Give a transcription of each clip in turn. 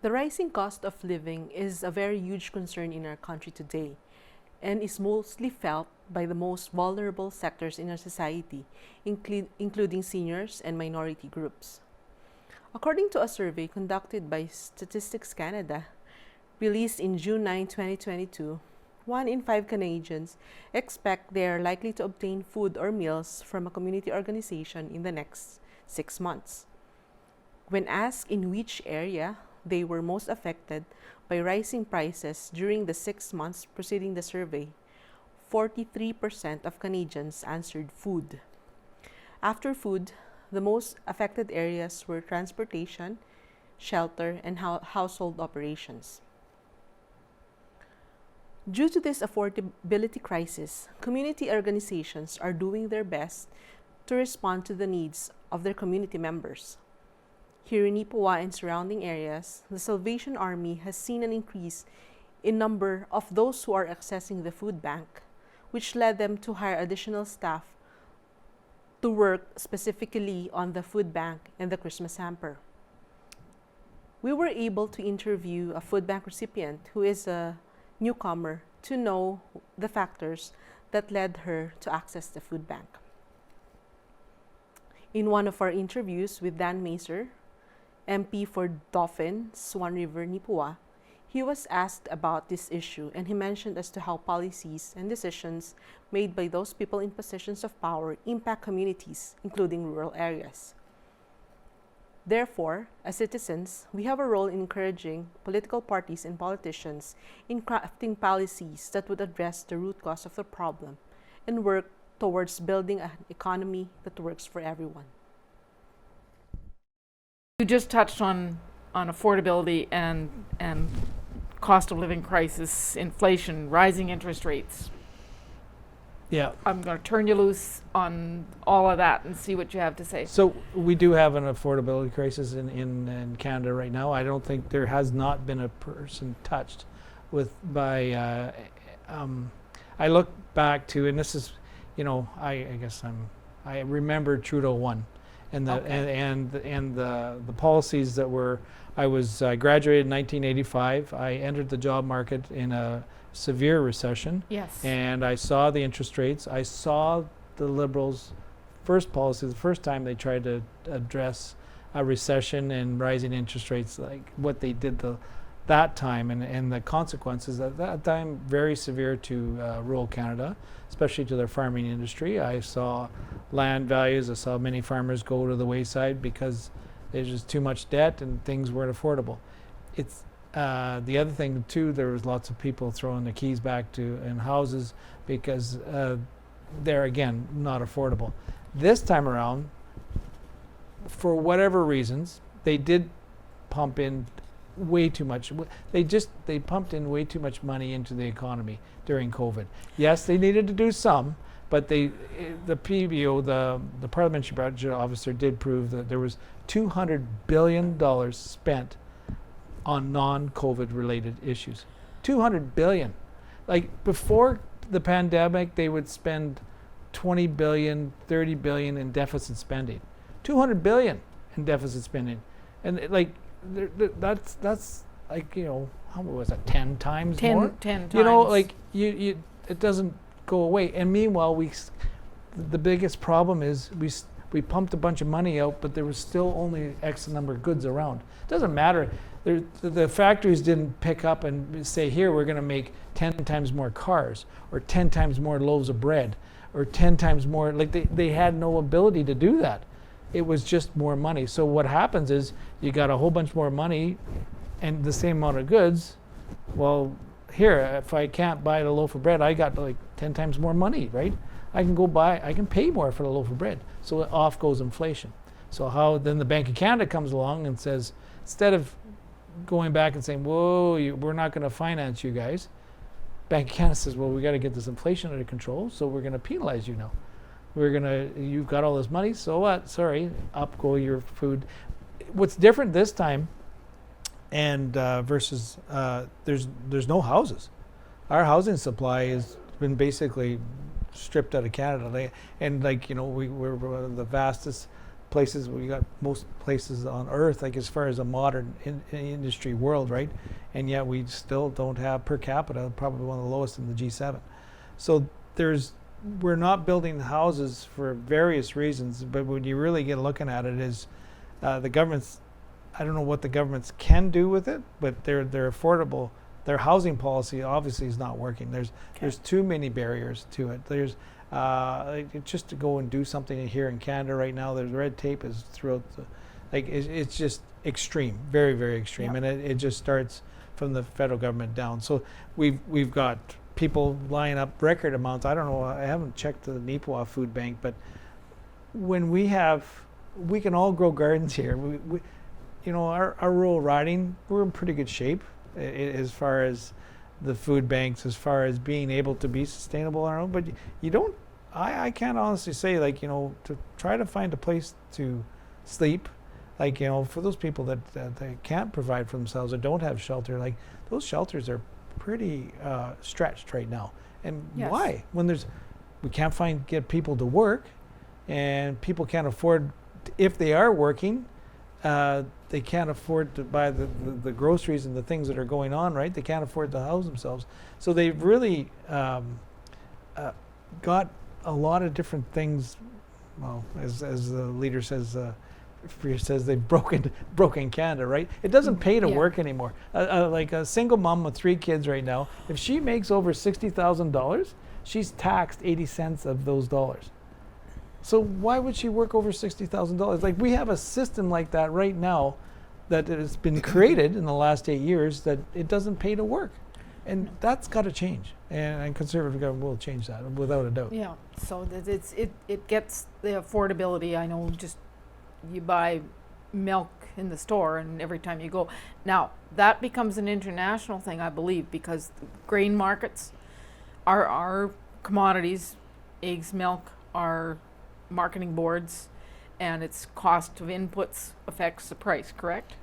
The rising cost of living is a very huge concern in our country today and is mostly felt by the most vulnerable sectors in our society, including seniors and minority groups. According to a survey conducted by Statistics Canada, released in June 9, 2022, 1 in 5 Canadians expect they are likely to obtain food or meals from a community organization in the next 6 months. When asked in which area they were most affected by rising prices during the 6 months preceding the survey, 43% of Canadians answered food. After food, the most affected areas were transportation, shelter, and household operations. Due to this affordability crisis, community organizations are doing their best to respond to the needs of their community members. Here in Neepawa and surrounding areas, the Salvation Army has seen an increase in number of those who are accessing the food bank, which led them to hire additional staff to work specifically on the food bank and the Christmas hamper. We were able to interview a food bank recipient who is a newcomer to know the factors that led her to access the food bank. In one of our interviews with Dan Mazier, MP for Dauhin, Swan River, Neepawa, he was asked about this issue and he mentioned as to how policies and decisions made by those people in positions of power impact communities, including rural areas. Therefore, as citizens, we have a role in encouraging political parties and politicians in crafting policies that would address the root cause of the problem and work towards building an economy that works for everyone. You just touched on affordability and cost of living crisis, inflation, rising interest rates. Yeah. I'm going to turn you loose on all of that and see what you have to say. So we do have an affordability crisis in Canada right now. I don't think there has not been a person touched by. I look back to, and this is, I guess I remember Trudeau 1. And the policies that were, I graduated in 1985. I entered the job market in a severe recession. Yes. And I saw the interest rates. I saw the Liberals' first policy, the first time they tried to address a recession and rising interest rates, like what they did that time, and the consequences at that time very severe to rural Canada, especially to their farming industry. I saw land values. I saw many farmers go to the wayside because there's just too much debt and things weren't affordable. It's the other thing too. There was lots of people throwing the keys back in houses because they're again not affordable. This time around, for whatever reasons, they did pump in way too much. They pumped in way too much money into the economy during COVID. Yes, they needed to do some, but the PBO, the Parliamentary Budget Officer, did prove that there was $200 billion spent on non-COVID related issues. $200 billion. Like before the pandemic, they would spend $20 billion, $30 billion in deficit spending. $200 billion in deficit spending, and that's like, how was that, 10 times more? 10 times. It doesn't go away. And meanwhile, the biggest problem is we pumped a bunch of money out, but there was still only X number of goods around. It doesn't matter. The factories didn't pick up and say, here, we're going to make 10 times more cars, or 10 times more loaves of bread, or 10 times more. They had no ability to do that. It was just more money. So what happens is you got a whole bunch more money and the same amount of goods. Well, here, if I can't buy the loaf of bread, I got like 10 times more money, right? I can pay more for the loaf of bread. So off goes inflation. So then the Bank of Canada comes along and says, instead of going back and saying, whoa, we're not going to finance you guys, Bank of Canada says, well, we got to get this inflation under control, so we're going to penalize you now. You've got all this money, so what? Sorry, up go your food. What's different this time, and versus there's no houses. Our housing supply has been basically stripped out of Canada, we're one of the vastest places, we got most places on earth, like as far as a modern industry world, right? And yet we still don't have per capita, probably one of the lowest in the G7. So we're not building houses for various reasons, but when you really get looking at it, is the government's, I don't know what the governments can do with it, but they're affordable. Their housing policy obviously is not working. There's too many barriers to it. There's just to go and do something here in Canada right now, there's red tape is throughout it's just extreme, very, very extreme. And it just starts from the federal government down. So we've got people lining up record amounts. I don't know, I haven't checked the Neepawa food bank, but when we can all grow gardens here. We our rural riding, we're in pretty good shape as far as the food banks, as far as being able to be sustainable on our own. But you don't, I can't honestly say, to try to find a place to sleep, for those people that they can't provide for themselves or don't have shelter, those shelters are pretty stretched right now. And why? When we can't get people to work, and people can't afford, if they are working, they can't afford to buy the groceries and the things that are going on, right? They can't afford to house themselves. So they've really got a lot of different things. Well, as the leader says, Freer says they've broken Canada, right? It doesn't pay to work anymore. Like a single mom with 3 kids right now, if she makes over $60,000, she's taxed 80 cents of those dollars. So why would she work over $60,000? We have a system like that right now that has been created in the last 8 years that it doesn't pay to work. And that's got to change. And Conservative government will change that without a doubt. Yeah, so that it gets the affordability. I know, just you buy milk in the store and every time you go. Now, that becomes an international thing, I believe, because the grain markets are commodities, eggs, milk, are marketing boards, and its cost of inputs affects the price, correct?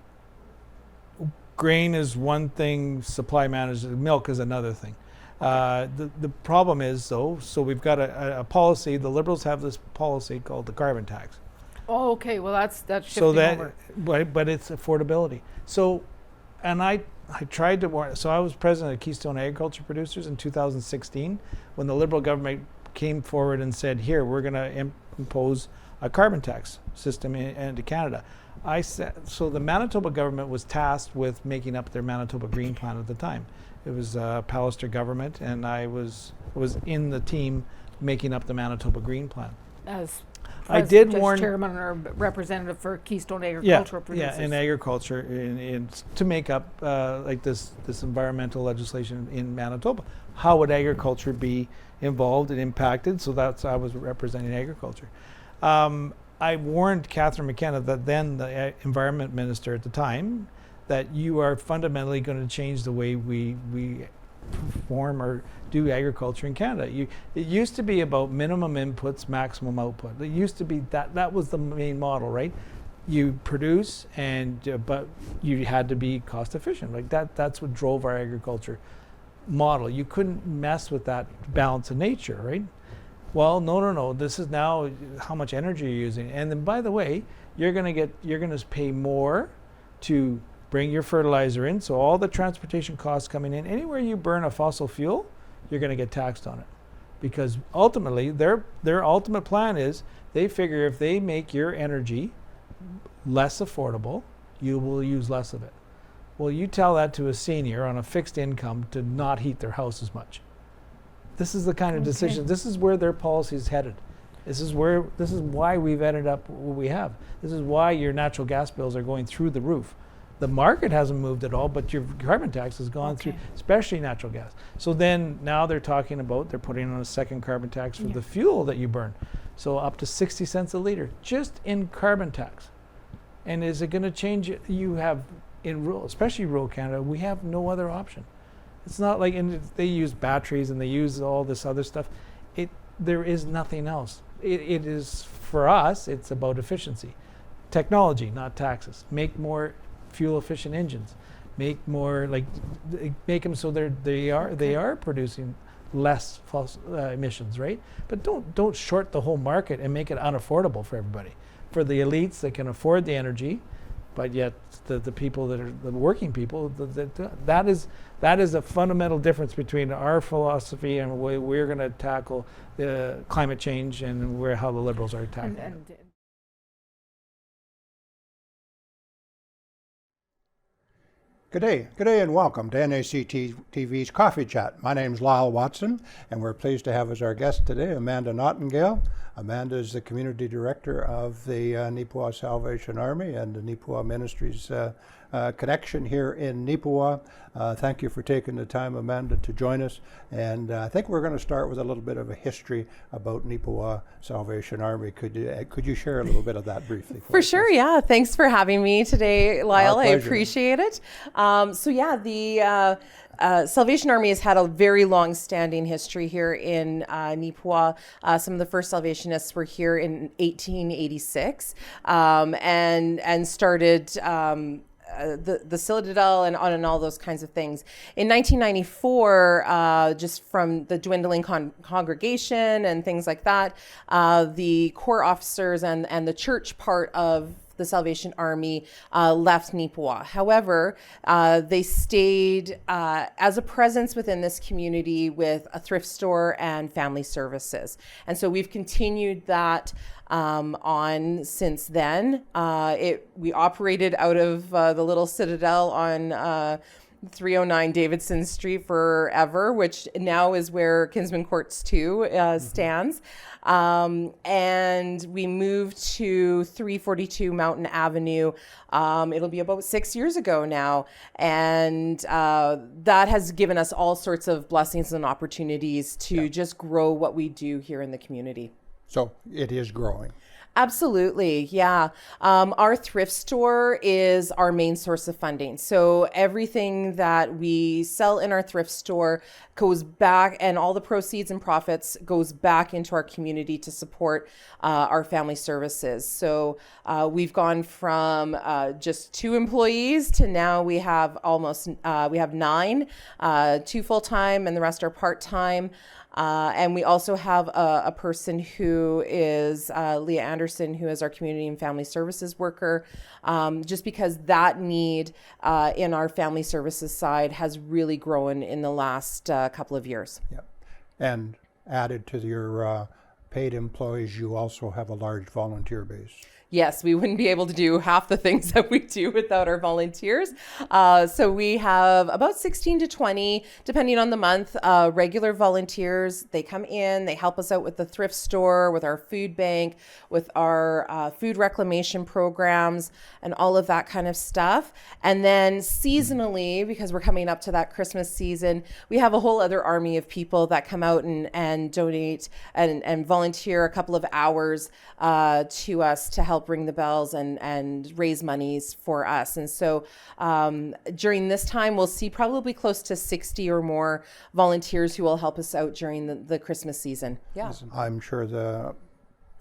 Grain is one thing, supply management, milk is another thing. The problem is, though, so we've got a policy, the Liberals have this policy called the carbon tax. Oh, okay, well that's shifting so that, over. But it's affordability. So, and I tried to warn, so I was president of Keystone Agriculture Producers in 2016 when the Liberal government came forward and said, here, we're going to impose a carbon tax system into Canada. I said, so the Manitoba government was tasked with making up their Manitoba Green Plan at the time. It was Pallister government, and I was in the team making up the Manitoba Green Plan. As I did warn chairman or representative for Keystone Agricultural Producers. Yeah, in agriculture, in to make up this environmental legislation in Manitoba. How would agriculture be involved and impacted? So I was representing agriculture. I warned Catherine McKenna, that then the environment minister at the time, that you are fundamentally going to change the way we perform or do agriculture in Canada. It used to be about minimum inputs, maximum output. It used to be that was the main model, right? You produce, but you had to be cost efficient. That's what drove our agriculture model. You couldn't mess with that balance of nature, right? Well, no. This is now how much energy you're using. And then, by the way, you're going to pay more to bring your fertilizer in. So all the transportation costs coming in, anywhere you burn a fossil fuel, you're going to get taxed on it. Because ultimately, their ultimate plan is, they figure if they make your energy less affordable, you will use less of it. Well, you tell that to a senior on a fixed income to not heat their house as much. This is the kind of decision. This is where their policy is headed. This is why we've ended up where we have. This is why your natural gas bills are going through the roof. The market hasn't moved at all, but your carbon tax has gone through, especially natural gas. So then now they're talking about, they're putting on a second carbon tax for the fuel that you burn. So up to 60 cents a liter, just in carbon tax. And is it going to change? You have, in rural, especially rural Canada, we have no other option. It's not like, and they use batteries and they use all this other stuff. There is nothing else. It is, for us, it's about efficiency. Technology, not taxes. Make more fuel efficient engines. Make them so they are producing less false emissions, right? But don't short the whole market and make it unaffordable for everybody. for the elites that can afford the energy, but yet the people that are the working people, that is a fundamental difference between our philosophy and the way we're going to tackle the climate change and how the Liberals are tackling it. Good day and welcome to NACT TV's Coffee Chat. My name is Lyle Watson, and we're pleased to have as our guest today Amanda Nauthon-Gale. Amanda is the Community Director of the Neepawa Salvation Army and the Neepawa Ministries connection here in Neepawa. Thank you for taking the time, Amanda, to join us. And I think we're going to start with a little bit of a history about Neepawa Salvation Army. Could you share a little bit of that briefly? For sure, yeah. Thanks for having me today, Lyle. I appreciate it. The Salvation Army has had a very long-standing history here in Neepawa. Some of the first Salvationists were here in 1886 and started the Citadel and on and all those kinds of things. In 1994, just from the dwindling congregation and things like that, the corps officers and the church part of the Salvation Army left Neepawa. However, they stayed as a presence within this community with a thrift store and family services. And so we've continued that on since then. We operated out of the little Citadel on 309 Davidson Street forever, which now is where Kinsman Courts 2 stands. And we moved to 342 Mountain Avenue. It'll be about 6 years ago now. And that has given us all sorts of blessings and opportunities to just grow what we do here in the community. So it is growing. Absolutely, yeah. Our thrift store is our main source of funding. So everything that we sell in our thrift store goes back, and all the proceeds and profits goes back into our community to support our family services. So we've gone from just 2 employees to now we have we have 9, 2 full-time and the rest are part-time. And we also have a person who is Leah Anderson, who is our community and family services worker, just because that need in our family services side has really grown in the last couple of years. Yep. And added to your paid employees, you also have a large volunteer base. Yes, we wouldn't be able to do half the things that we do without our volunteers. So we have about 16 to 20, depending on the month, regular volunteers. They come in, they help us out with the thrift store, with our food bank, with our food reclamation programs, and all of that kind of stuff. And then seasonally, because we're coming up to that Christmas season, we have a whole other army of people that come out and donate and volunteer a couple of hours to us to help ring the bells and raise monies for us. And so during this time, we'll see probably close to 60 or more volunteers who will help us out during the Christmas season. Yeah. I'm sure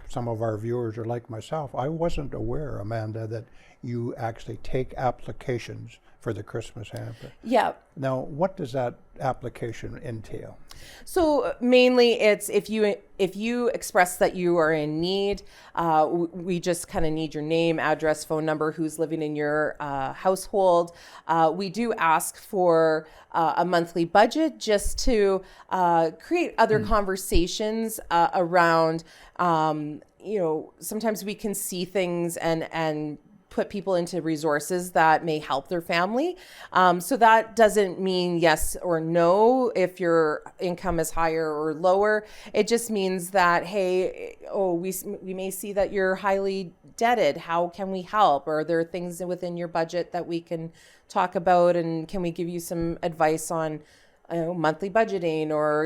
some of our viewers are like myself. I wasn't aware, Amanda, that you actually take applications for the Christmas hamper. Yeah. Now, what does that application entail? So mainly it's if you express that you are in need, we just kind of need your name, address, phone number, who's living in your household. We do ask for a monthly budget just to create other conversations around, sometimes we can see things and put people into resources that may help their family. So that doesn't mean yes or no if your income is higher or lower. It just means that, hey, we may see that you're highly debted. How can we help? Or are there things within your budget that we can talk about? And can we give you some advice on monthly budgeting? Or,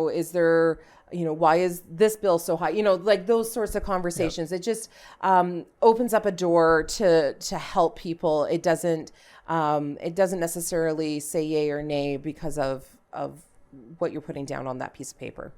is there... why is this bill so high? Like those sorts of conversations. Yep. It just opens up a door to help people. It doesn't necessarily say yay or nay because of what you're putting down on that piece of paper.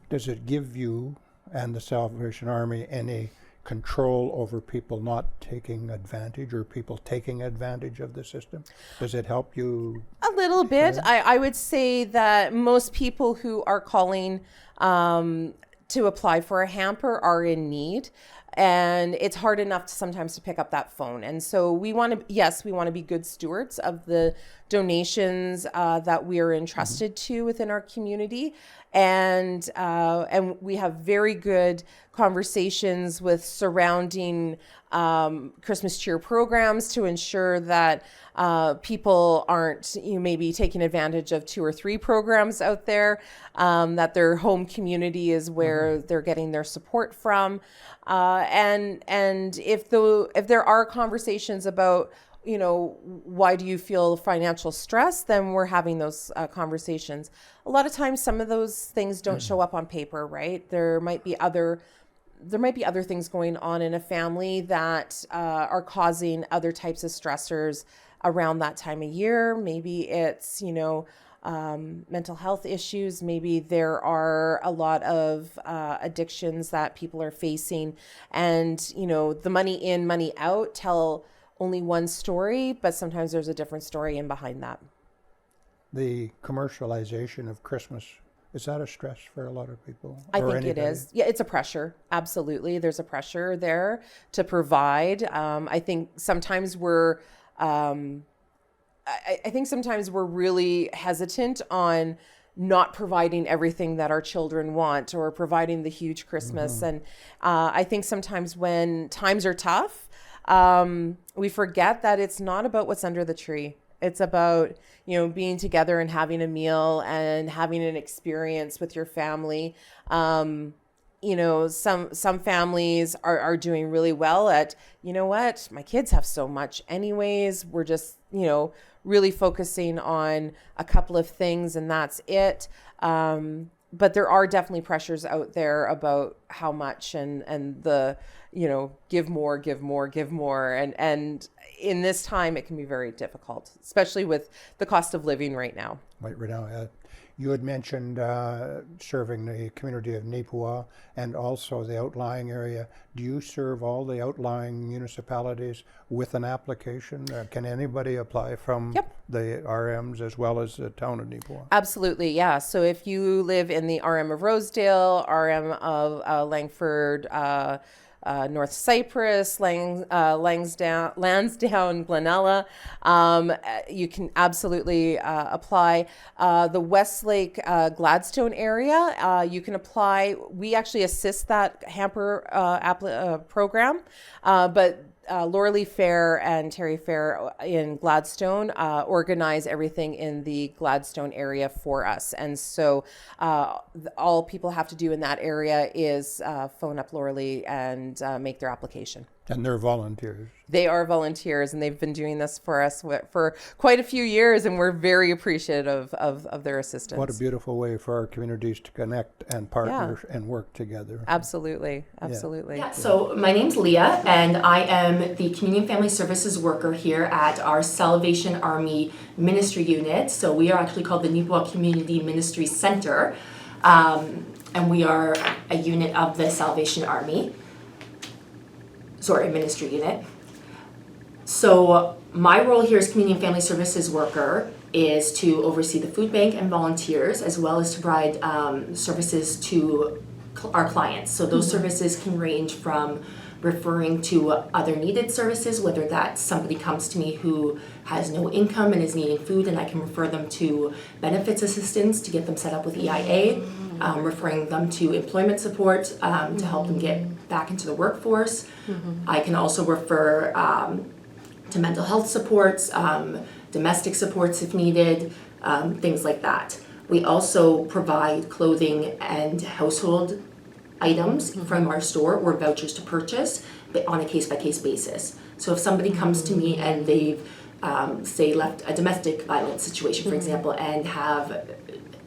Does it give you and the Salvation Army any control over people not taking advantage or people taking advantage of the system? Does it help you? A little bit. I would say that most people who are calling to apply for a hamper are in need. and it's hard enough sometimes to pick up that phone. And so we want to be good stewards of the donations that we are entrusted to within our community, and we have very good conversations with surrounding Christmas cheer programs to ensure that people aren't maybe taking advantage of 2 or 3 programs out there, that their home community is where they're getting their support from, and if there are conversations about why do you feel financial stress, then we're having those conversations. A lot of times some of those things don't show up on paper, right? There might be other things going on in a family that are causing other types of stressors around that time of year. Maybe it's, mental health issues. Maybe there are a lot of addictions that people are facing. And, the money in, money out tell only one story, but sometimes there's a different story in behind that. The commercialization of Christmas, is that a stress for a lot of people? I think it is. Yeah, it's a pressure. Absolutely. There's a pressure there to provide. I think sometimes we're really hesitant on not providing everything that our children want, or providing the huge Christmas. And I think sometimes when times are tough, we forget that it's not about what's under the tree. It's about, being together and having a meal and having an experience with your family. Some families are doing really well at, what, my kids have so much anyways. We're just, really focusing on a couple of things and that's it. But there are definitely pressures out there about how much and the, give more. And in this time, it can be very difficult, especially with the cost of living right now. Right now. You had mentioned serving the community of Neepawa and also the outlying area. Do you serve all the outlying municipalities with an application? Can anybody apply from the RMs as well as the town of Neepawa? Absolutely, yeah. So if you live in the RM of Rosedale, RM of Langford, North Cypress, Lansdowne, Glenella, you can absolutely apply. The Westlake Gladstone area, you can apply. We actually assist that Hamper program, but Lauralee Fair and Terry Fair in Gladstone organize everything in the Gladstone area for us. And so all people have to do in that area is phone up Lauralee and make their application. And they're volunteers. They are volunteers, and they've been doing this for us for quite a few years, and we're very appreciative of their assistance. What a beautiful way for our communities to connect and partner and work together. Absolutely. Yeah, so my name's Leah, and I am the Community and Family Services worker here at our Salvation Army Ministry Unit. So we are actually called the Neepawa Community Ministry Center, and we are a unit of the Salvation Army. Ministry unit. So my role here as Community and Family Services worker is to oversee the food bank and volunteers, as well as to provide services to our clients. So those services can range from referring to other needed services, whether that's somebody comes to me who has no income and is needing food, and I can refer them to benefits assistance to get them set up with EIA, referring them to employment support to help them get back into the workforce. I can also refer to mental health supports, domestic supports if needed, things like that. We also provide clothing and household items from our store or vouchers to purchase, but on a case-by-case basis. So if somebody comes to me and they've, say, left a domestic violence situation, for example, and have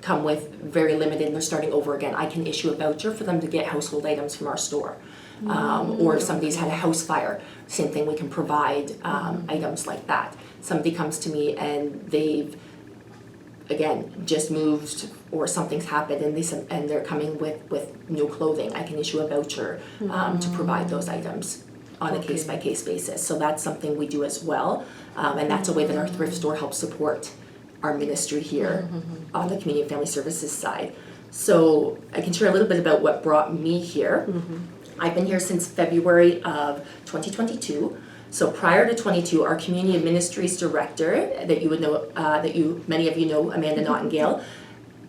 come with very limited and they're starting over again, I can issue a voucher for them to get household items from our store. Or if somebody's had a house fire, same thing, we can provide items like that. Somebody comes to me and they've, again, just moved or something's happened and they're coming with new clothing, I can issue a voucher to provide those items on a case-by-case basis. So that's something we do as well, and that's a way that our thrift store helps support our ministry here on the Community and Family Services side. So I can share a little bit about what brought me here. I've been here since February of 2022. So prior to 22, our community and ministries director that you would know, many of you know, Amanda Nauthon-Gale,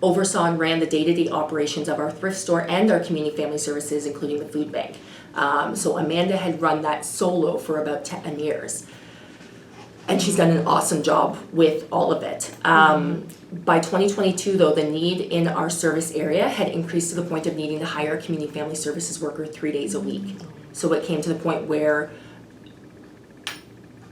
oversaw and ran the day-to-day operations of our thrift store and our community family services, including the food bank. So Amanda had run that solo for about 10 years. And she's done an awesome job with all of it. By 2022, though, the need in our service area had increased to the point of needing to hire a community family services worker 3 days a week. So it came to the point where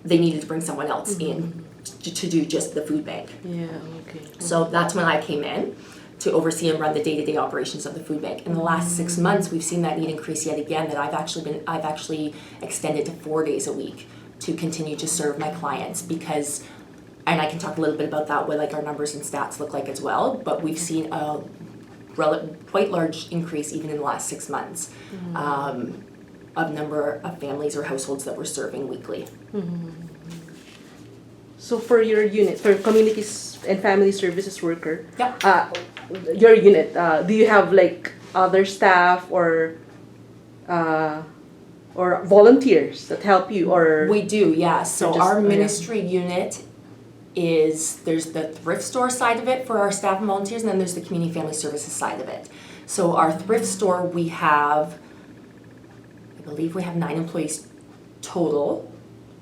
they needed to bring someone else in to do just the food bank. Yeah, okay. So that's when I came in to oversee and run the day-to-day operations of the food bank. In the last 6 months, we've seen that need increase yet again, that I've actually extended to 4 days a week to continue to serve my clients, because, and I can talk a little bit about that, what like our numbers and stats look like as well, but we've seen a quite large increase even in the last 6 months of number of families or households that we're serving weekly. So for your unit, for communities and family services worker, Yep. Your unit, do you have like other staff or volunteers that help you, or We do, yeah. So just- our yeah. ministry unit there's the thrift store side of it for our staff and volunteers, and then there's the community family services side of it. So our thrift store, I believe we have 9 employees total.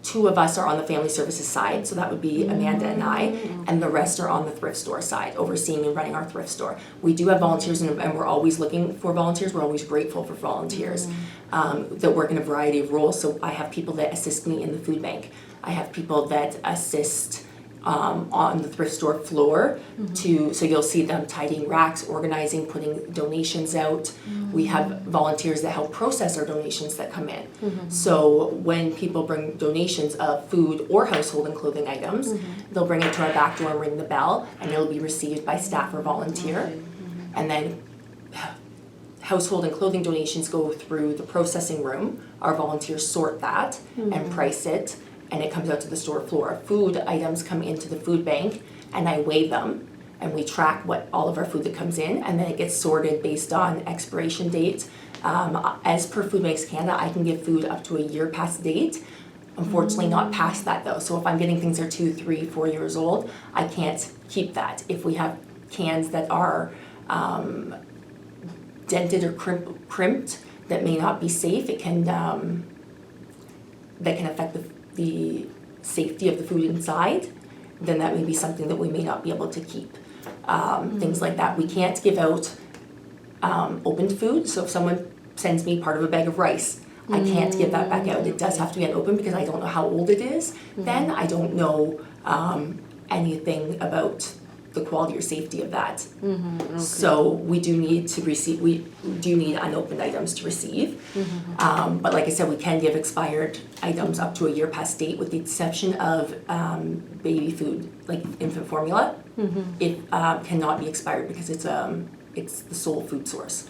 2 of us are on the family services side, so that would be Amanda and I, and the rest are on the thrift store side, overseeing and running our thrift store. We do have volunteers, and we're always looking for volunteers. We're always grateful for volunteers that work in a variety of roles. So I have people that assist me in the food bank. I have people that assist on the thrift store floor so you'll see them tidying racks, organizing, putting donations out. We have volunteers that help process our donations that come in. So when people bring donations of food or household and clothing items, they'll bring it to our back door and ring the bell, and it'll be received by staff or volunteer. And then household and clothing donations go through the processing room. Our volunteers sort that and price it, and it comes out to the store floor. Food items come into the food bank, and I weigh them, and we track all of our food that comes in, and then it gets sorted based on expiration date. As per Food Banks Canada, I can give food up to a year past date. Unfortunately, not past that though. So if I'm getting things that are 2, 3, 4 years old, I can't keep that. If we have cans that are dented or crimped that may not be safe, it can that can affect the safety of the food inside, then that may be something that we may not be able to keep. Things like that. We can't give out opened food. So if someone sends me part of a bag of rice, I can't give that back out. It does have to be unopened because I don't know how old it is. Then I don't know anything about the quality or safety of that. So we do need unopened items to receive. But like I said, we can give expired items up to a year past date, with the exception of baby food, like infant formula. It cannot be expired because it's the sole food source.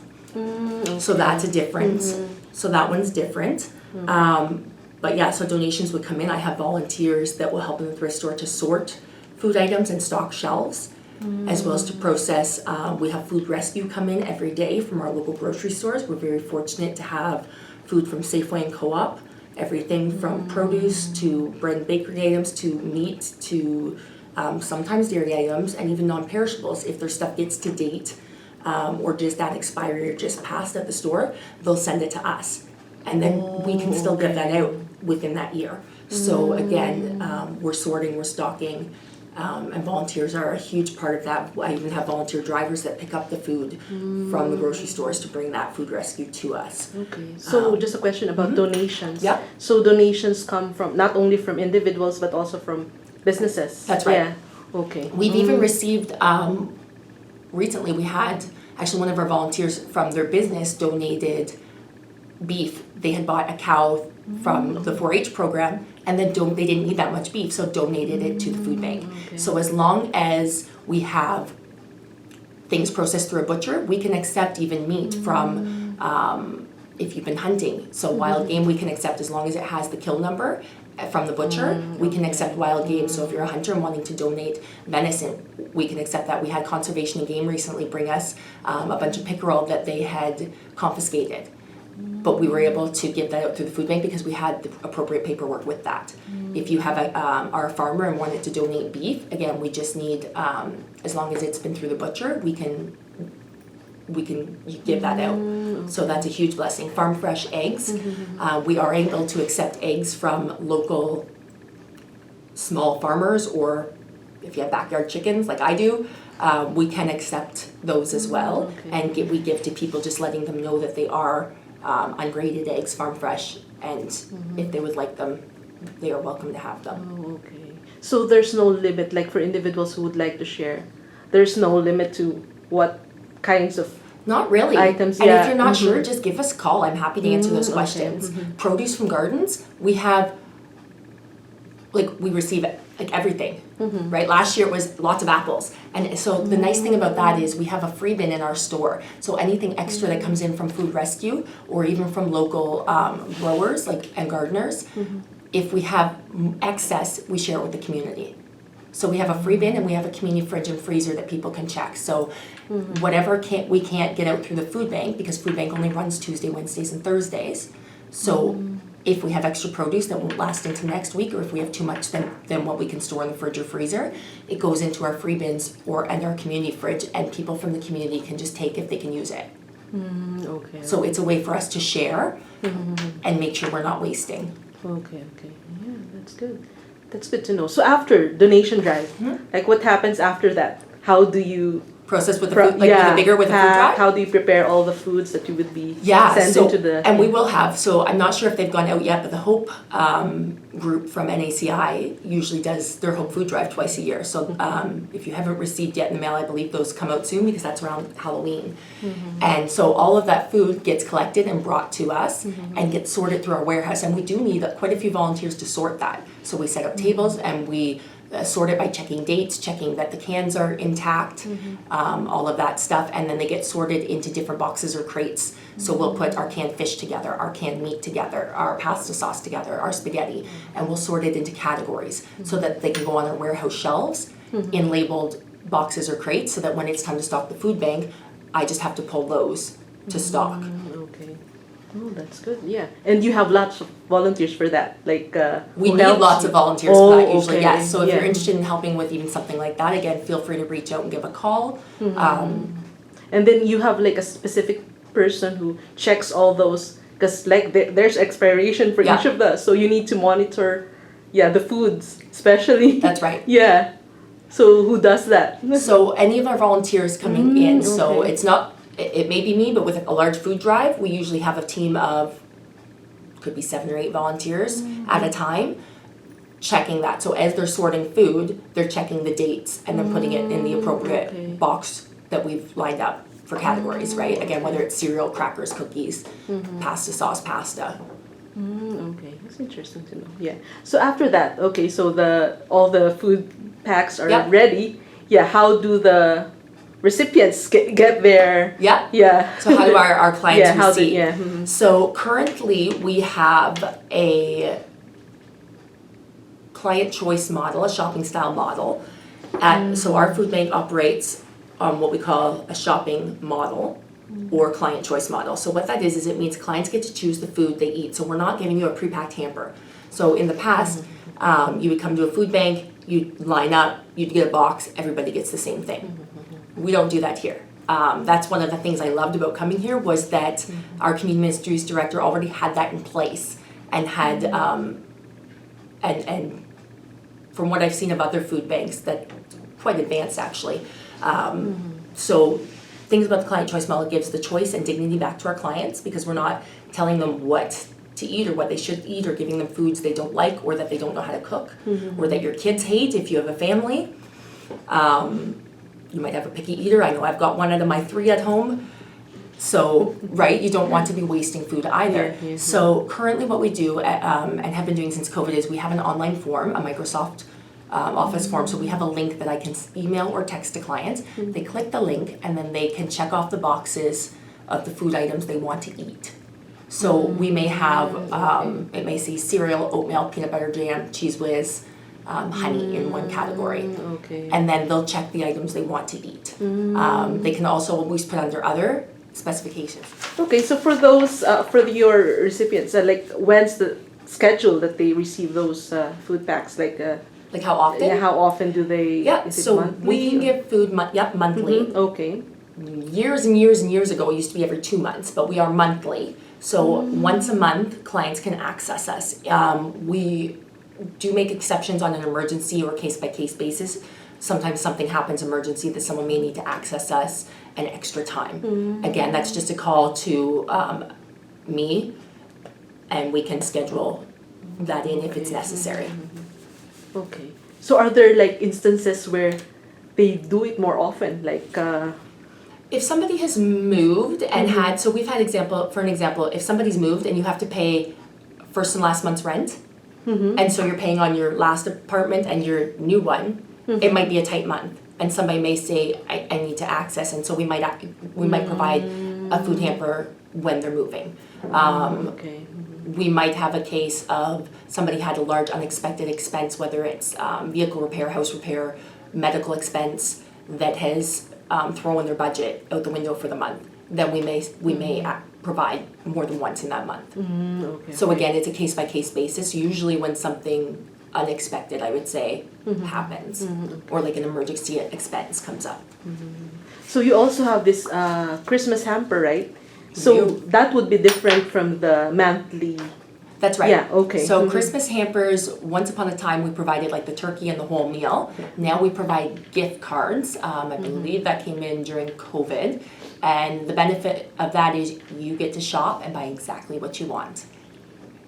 So that's a difference. So that one's different. But yeah, so donations would come in. I have volunteers that will help in the thrift store to sort food items and stock shelves, as well as to process. We have food rescue come in every day from our local grocery stores. We're very fortunate to have food from Safeway and Co-op, everything from produce to bread and bakery items to meat to sometimes dairy items, and even non-perishables. If their stuff gets to date or just at expiry or just passed at the store, they'll send it to us, and then we can still get that out within that year. So again, we're sorting, we're stocking, and volunteers are a huge part of that. I even have volunteer drivers that pick up the food from the grocery stores to bring that food rescue to us. Okay. So just a question about donations. Yeah. So donations come from not only from individuals but also from businesses. That's right. Yeah. Okay. We've even received, recently we had, actually one of our volunteers from their business donated beef. They had bought a cow from the 4-H program, and then they didn't need that much beef, so donated it to the food bank. Okay. So as long as we have things processed through a butcher, we can accept even meat from, if you've been hunting. So wild game we can accept as long as it has the kill number from the butcher. We can accept wild game. So if you're a hunter and wanting to donate venison, we can accept that. We had Conservation and Game recently bring us a bunch of pickerel that they had confiscated. but we were able to give that out through the food bank because we had the appropriate paperwork with that. If you have our farmer and wanted to donate beef, again, we just need, as long as it's been through the butcher, we can give that out. So that's a huge blessing. Farm fresh eggs, we are able to accept eggs from local small farmers, or if you have backyard chickens like I do, we can accept those as well. And we give to people, just letting them know that they are ungraded eggs, farm fresh, and if they would like them, they are welcome to have them. Oh, okay. So there's no limit, like for individuals who would like to share, there's no limit to what kinds of Not really. items, and yeah. if you're not sure, just give us a call. I'm happy to answer those Okay. questions. Produce from gardens, we have, we receive like everything, right? Last year it was lots of apples. And so the nice thing about that is we have a free bin in our store. So anything extra that comes in from food rescue or even from local growers and gardeners, if we have excess, we share it with the community. So we have a free bin and we have a community fridge and freezer that people can check. So whatever we can't get out through the food bank, because food bank only runs Tuesday, Wednesdays, and Thursdays. So if we have extra produce that won't last into next week, or if we have too much than what we can store in the fridge or freezer, it goes into our free bins and our community fridge, and people from the community can just take if they can use it. Okay. So it's a way for us to share and make sure we're not wasting. Okay. Yeah, that's good. That's good to know. So after donation drive, like what happens after that? How do you Process with the food, with a food drive? How do you prepare all the foods that you would be sending sending to the? And we will have. So I'm not sure if they've gone out yet, but the Hope group from NACI usually does their Hope food drive twice a year. So if you haven't received yet in the mail, I believe those come out soon because that's around Halloween. And so all of that food gets collected and brought to us and gets sorted through our warehouse. And we do need quite a few volunteers to sort that. So we set up tables and we sort it by checking dates, checking that the cans are intact, all of that stuff, and then they get sorted into different boxes or crates. So we'll put our canned fish together, our canned meat together, our pasta sauce together, our spaghetti, and we'll sort it into categories so that they can go on our warehouse shelves in labeled boxes or crates, so that when it's time to stock the food bank, I just have to pull those to stock. Okay. Oh, that's good. Yeah. And you have lots of volunteers for that, We who need helps lots you? of volunteers for that usually, okay. yes. So if Yeah. you're interested in helping with even something like that, again, feel free to reach out and give a call. And then you have a specific person who checks all those, because there's expiration for Yeah. each of those, so you need to monitor, the foods especially. That's right. Yeah. So who does that? So any of our volunteers coming in, so okay. it's not, it may be me, but with a large food drive, we usually have a team of, could be 7 or 8 volunteers at a time, checking that. So as they're sorting food, they're checking the dates and then putting it in the appropriate okay. box that we've lined up for categories, right? Again, whether it's cereal, crackers, cookies, pasta sauce, pasta. Okay, that's interesting to know. Yeah. So after that, okay, so all the food packs are Yep. ready. Yeah. How do the recipients get there? Yeah. Yeah. So how do our clients yeah, how do, receive? yeah. So currently we have a client choice model, a shopping style model. So our food bank operates on what we call a shopping model or client choice model. So what that is it means clients get to choose the food they eat. So we're not giving you a pre-packed hamper. So in the past, you would come to a food bank, you'd line up, you'd get a box, everybody gets the same thing. We don't do that here. That's one of the things I loved about coming here was that our community ministries director already had that in place and had and from what I've seen of other food banks, that quite advanced actually. So things about the client choice model gives the choice and dignity back to our clients, because we're not telling them what to eat or what they should eat or giving them foods they don't like or that they don't know how to cook or that your kids hate if you have a family. You might have a picky eater. I know I've got one out of my 3 at home. So, right, you don't want to be wasting food either. Yeah. So currently what we do, and have been doing since COVID, is we have an online form, a Microsoft Office form. So we have a link that I can email or text to clients. They click the link and then they can check off the boxes of the food items they want to eat. So we may have, it may say cereal, oatmeal, peanut butter jam, Cheese Whiz, honey in one category. Okay. And then they'll check the items they want to eat. They can also always put under other specifications. Okay, so for those, for your recipients, like when's the schedule that they receive those food packs? Like how often? Yeah, how often do they? Yeah, Is it so monthly we can or- give food, monthly. Mhm, okay. Years and years and years ago, it used to be every 2 months, but we are monthly. So once a month, clients can access us. We do make exceptions on an emergency or case-by-case basis. Sometimes something happens emergency that someone may need to access us an extra time. Again, that's just a call to me, and we can schedule that in if it's necessary. Okay. So are there like instances where they do it more often? Like, If somebody has moved and had, so we've had for an example, if somebody's moved and you have to pay first and last month's rent, and so you're paying on your last apartment and your new one, it might be a tight month. And somebody may say, I need to access, and so we might provide a food hamper when they're moving. okay. We might have a case of somebody had a large unexpected expense, whether it's vehicle repair, house repair, medical expense that has thrown their budget out the window for the month. Then we may provide more than once in that month. Okay. So again, it's a case by case basis. Usually when something unexpected, I would say, happens, or like an emergency expense comes up. So you also have this Christmas hamper, right? So do. that would be different from the monthly. That's right. Yeah, okay. So Christmas hampers, once upon a time, we provided like the turkey and the whole meal. Now we provide gift cards. I believe that came in during COVID. And the benefit of that is you get to shop and buy exactly what you want.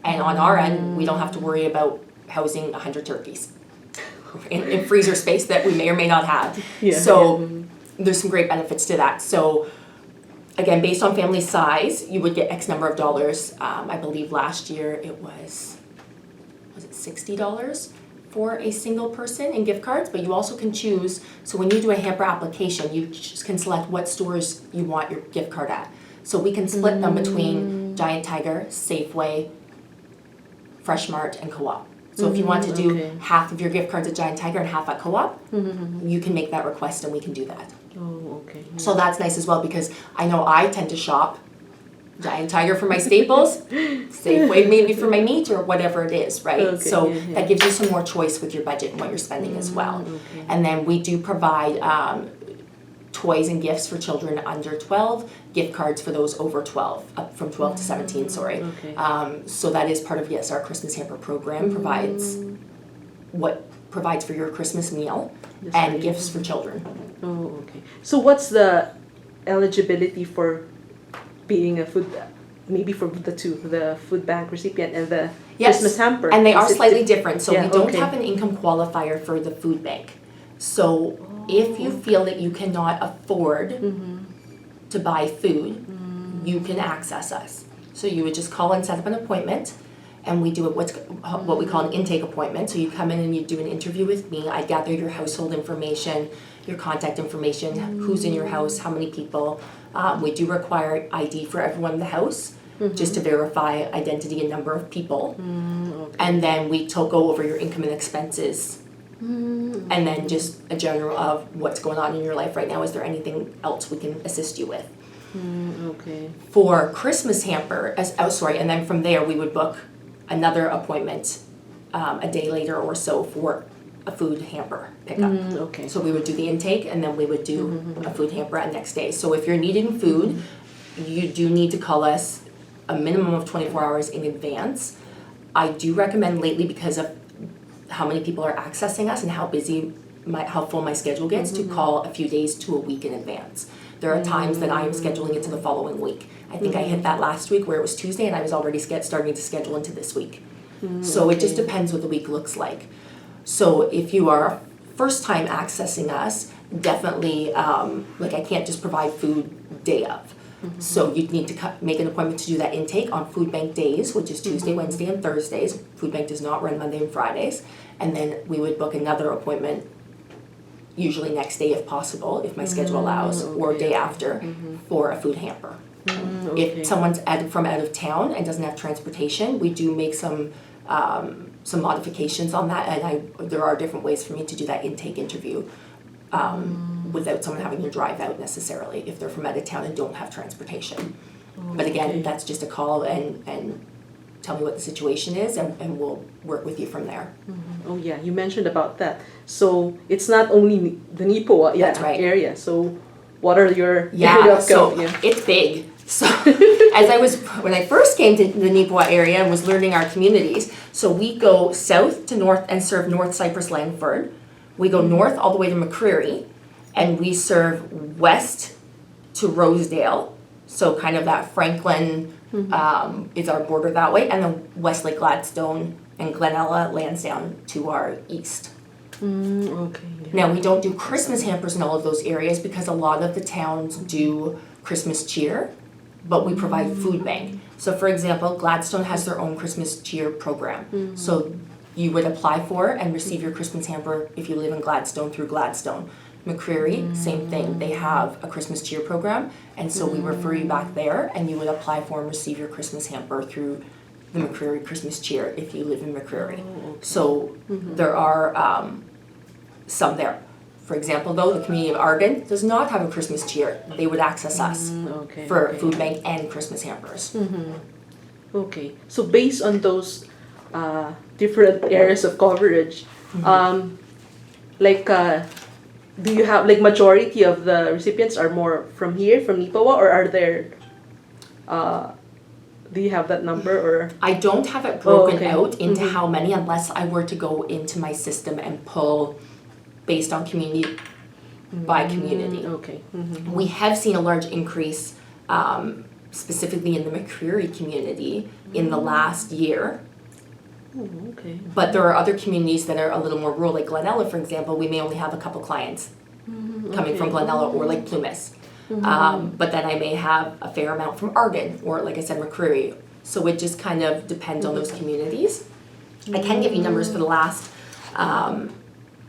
And on our end, we don't have to worry about housing 100 turkeys in freezer space that we may or may not have. Yeah. So there's some great benefits to that. So again, based on family size, you would get X number of dollars. I believe last year it was it $60 for a single person in gift cards, but you also can choose, so when you do a hamper application, you just can select what stores you want your gift card at. So we can split them between Giant Tiger, Safeway, Fresh Mart, and Co-op. So if you want to do okay. half of your gift cards at Giant Tiger and half at Co-op, you can make that request and we can do that. Oh, okay. So that's nice as well, because I know I tend to shop Giant Tiger for my staples, Safeway maybe for my meat or whatever it is, right? Okay, So yeah. that gives you some more choice with your budget and what you're spending as well. Okay. And then we do provide toys and gifts for children under 12, gift cards for those over 12, up from 12 to 17, sorry. Okay. So that is part of, yes, our Christmas hamper program provides for your Christmas meal That's and right. gifts for children. Oh, okay. So what's the eligibility for being a food, maybe for the two, the food bank recipient and the Yes, Christmas hamper? and they Is are it slightly different. So Yeah, we don't okay. have an income qualifier for the food bank. So if you feel that you cannot afford to buy food, you can access us. So you would just call and set up an appointment, and we do what we call an intake appointment. So you come in and you do an interview with me. I gather your household information, your contact information, who's in your house, how many people. We do require ID for everyone in the house, just to verify identity and number of people. And then we go over your income and expenses. And then just a general of what's going on in your life right now. Is there anything else we can assist you with? Okay. For Christmas hamper, and then from there we would book another appointment a day later or so for a food hamper pickup. Okay. So we would do the intake and then we would do a food hamper at next day. So if you're needing food, you do need to call us a minimum of 24 hours in advance. I do recommend lately, because of how many people are accessing us and how full my schedule gets, to call a few days to a week in advance. There are times that I am scheduling into the following week. I think I hit that last week where it was Tuesday and I was already starting to schedule into this week. So it just depends what the week looks like. So if you are first time accessing us, definitely, I can't just provide food day of. So you'd need to make an appointment to do that intake on food bank days, which is Tuesday, Wednesday, and Thursdays. Food bank does not run Monday and Fridays. And then we would book another appointment, usually next day if possible, if my schedule allows, or day after, for a food hamper. If someone's from out of town and doesn't have transportation, we do make some modifications on that, and there are different ways for me to do that intake interview without someone having to drive out necessarily if they're from out of town and don't have transportation. But again, that's just a call and tell me what the situation is, and we'll work with you from there. Oh yeah, you mentioned about that. So it's not only the Neepawa That's right. area. So what are your Yeah, area of so yeah. it's big. So when I first came to the Neepawa area and was learning our communities, so we go south to north and serve North Cypress Langford. We go north all the way to McCreary, and we serve west to Rosedale. So kind of that Franklin is our border that way, and then Westlake Gladstone and Glenella Lansdowne to our east. Okay. Yeah. Now, we don't do Christmas hampers in all of those areas because a lot of the towns do Christmas cheer, but we provide food bank. So for example, Gladstone has their own Christmas cheer program. So you would apply for and receive your Christmas hamper if you live in Gladstone through Gladstone. McCreary, same thing. They have a Christmas cheer program, and so we refer you back there, and you would apply for and receive your Christmas hamper through the McCreary Christmas cheer if you live in McCreary. So there are some there. For example, though, the community of Argon does not have a Christmas cheer. They would access us for food bank and Christmas hampers. Okay. So based on those different areas of coverage, do you have like majority of the recipients are more from here, from Neepawa, or are there? Do you have that number or? I don't have it broken okay. out into how many unless I were to go into my system and pull based on community by community. Okay. We have seen a large increase specifically in the McCreary community in the last year. Oh, okay. But there are other communities that are a little more rural, like Glenella, for example. We may only have a couple clients coming from Glenella or like Plumas. But then I may have a fair amount from Argon or, like I said, McCreary. So it just kind of depends on those communities. I can give you numbers for the last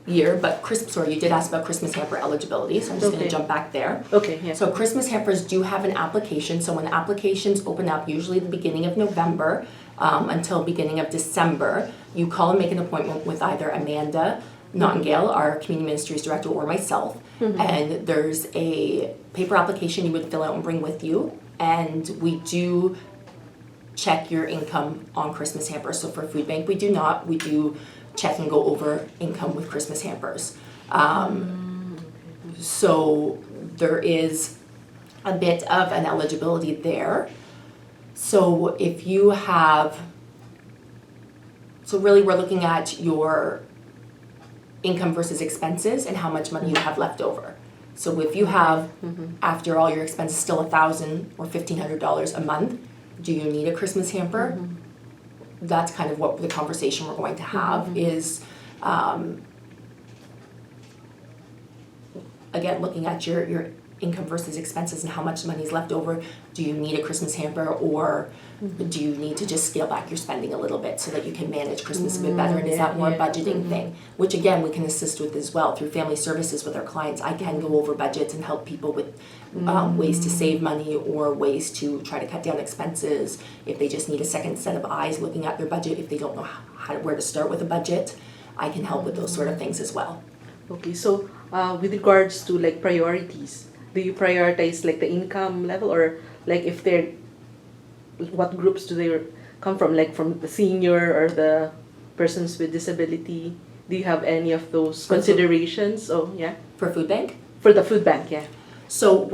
year, but you did ask about Christmas hamper eligibility, so I'm just going to jump back there. Okay, yeah. So Christmas hampers do have an application. So when applications open up, usually the beginning of November until beginning of December, you call and make an appointment with either Amanda Nauthon-Gale, our Community Ministries Director, or myself. And there's a paper application you would fill out and bring with you. And we do check your income on Christmas hampers. So for food bank, we do not. We do check and go over income with Christmas hampers. So there is a bit of an eligibility there. So if you have, so really we're looking at your income versus expenses and how much money you have left over. So if you have, after all your expenses, still $1,000 or $1,500 a month, do you need a Christmas hamper? That's kind of what the conversation we're going to have is, again, looking at your income versus expenses and how much money is left over. Do you need a Christmas hamper, or do you need to just scale back your spending a little bit so that you can manage Christmas a bit better? And is that more a budgeting thing? Which again, we can assist with as well through family services with our clients. I can go over budgets and help people with ways to save money or ways to try to cut down expenses. If they just need a second set of eyes looking at their budget, if they don't know where to start with a budget, I can help with those sort of things as well. Okay, so with regards to like priorities, do you prioritize like the income level, or like if they're, what groups do they come from, like from the senior or the persons with disability? Do you have any of those considerations? Oh yeah. For food bank? For the food bank, yeah. So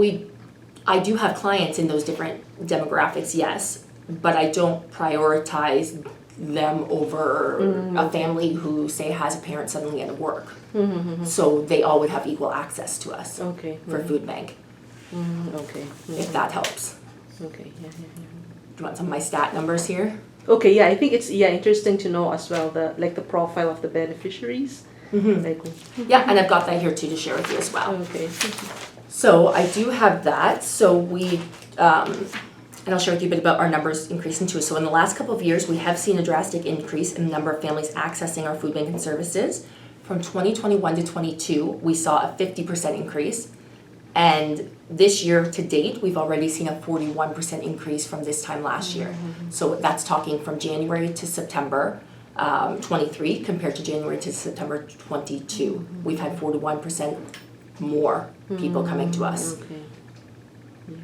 I do have clients in those different demographics, yes, but I don't prioritize them over a family who, say, has a parent suddenly out of work. So they all would have equal access to us for food bank, Okay. if that helps. Okay, yeah. Do you want some of my stat numbers here? Okay, yeah, I think it's interesting to know as well the profile of the beneficiaries. Like, Yeah, and I've got that here too to share with you as well. okay. So I do have that. So we, and I'll share with you a bit about our numbers increasing too. So in the last couple of years, we have seen a drastic increase in the number of families accessing our food bank and services. From 2021 to 22, we saw a 50% increase. And this year to date, we've already seen a 41% increase from this time last year. So that's talking from January to September 23 compared to January to September 22. We've had 41% more people coming to us. Okay. Yeah.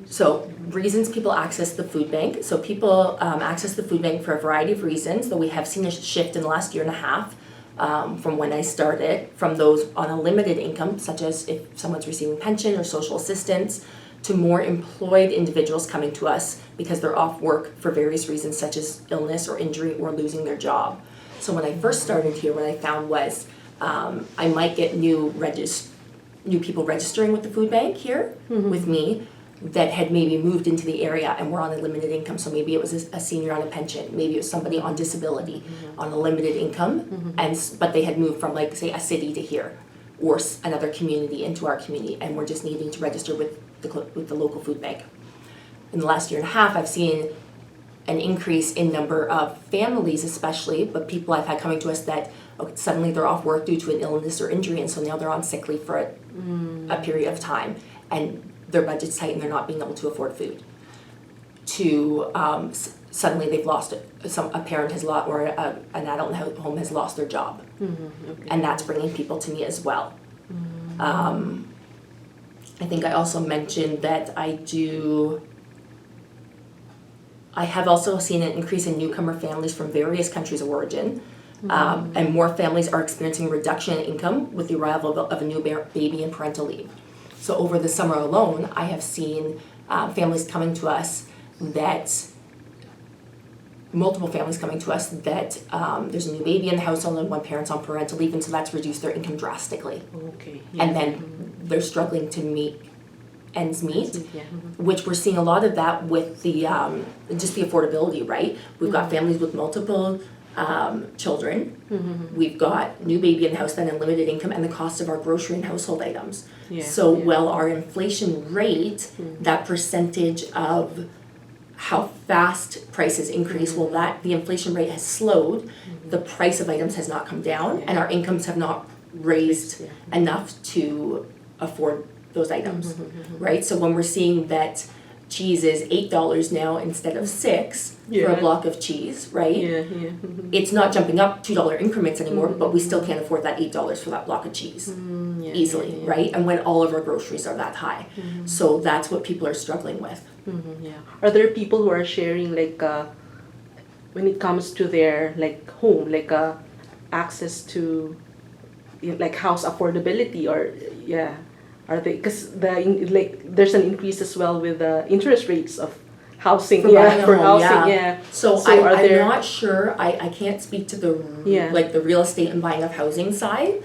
So reasons people access the food bank. So people access the food bank for a variety of reasons, though we have seen a shift in the last year and a half from when I started, from those on a limited income, such as if someone's receiving pension or social assistance, to more employed individuals coming to us because they're off work for various reasons, such as illness or injury or losing their job. So when I first started here, what I found was I might get new people registering with the food bank here with me that had maybe moved into the area and were on a limited income. So maybe it was a senior on a pension, maybe it was somebody on disability on a limited income, but they had moved from, like, say, a city to here, or another community into our community, and we're just needing to register with the local food bank. In the last year and a half, I've seen an increase in number of families, especially, but people I've had coming to us that suddenly they're off work due to an illness or injury, and so now they're on sick leave for a period of time, and their budget's tight and they're not being able to afford food. Suddenly they've lost a parent has lost, or an adult in the home has lost their job, and that's bringing people to me as well. I think I also mentioned that I have also seen an increase in newcomer families from various countries of origin, and more families are experiencing a reduction in income with the arrival of a new baby and parental leave. So over the summer alone, I have seen multiple families coming to us that there's a new baby in the household and one parent's on parental leave, and so that's reduced their income drastically. Okay. And then they're struggling to meet ends meet, which we're seeing a lot of that with the just the affordability, right? We've got families with multiple children. We've got new baby in the house, then a limited income, and the cost of our grocery and household items. While our inflation rate, that percentage of how fast prices increase, the inflation rate has slowed, the price of items has not come down, and our incomes have not raised enough to afford those items, right? So when we're seeing that cheese is $8 now instead of $6 for a block of cheese, right? It's not jumping up $2 increments anymore, but we still can't afford that $8 for that block of cheese easily, right? And when all of our groceries are that high. So that's what people are struggling with. Are there people who are sharing, like, when it comes to their, like, home, like, access to, like, house affordability, or are they, because there's an increase as well with the interest rates of housing, for housing, So I'm not sure. I can't speak to the like the real estate and buying of housing side,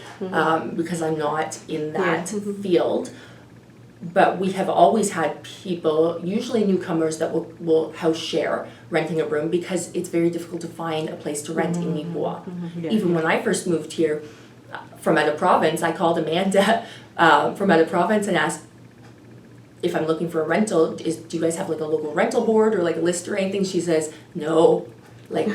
because I'm not in that field. But we have always had people, usually newcomers, that will house share, renting a room, because it's very difficult to find a place to rent in Neepawa. Even when I first moved here from out of province, I called Amanda from out of province and asked if I'm looking for a rental, do you guys have like a local rental board or like a list or anything? She says, no, like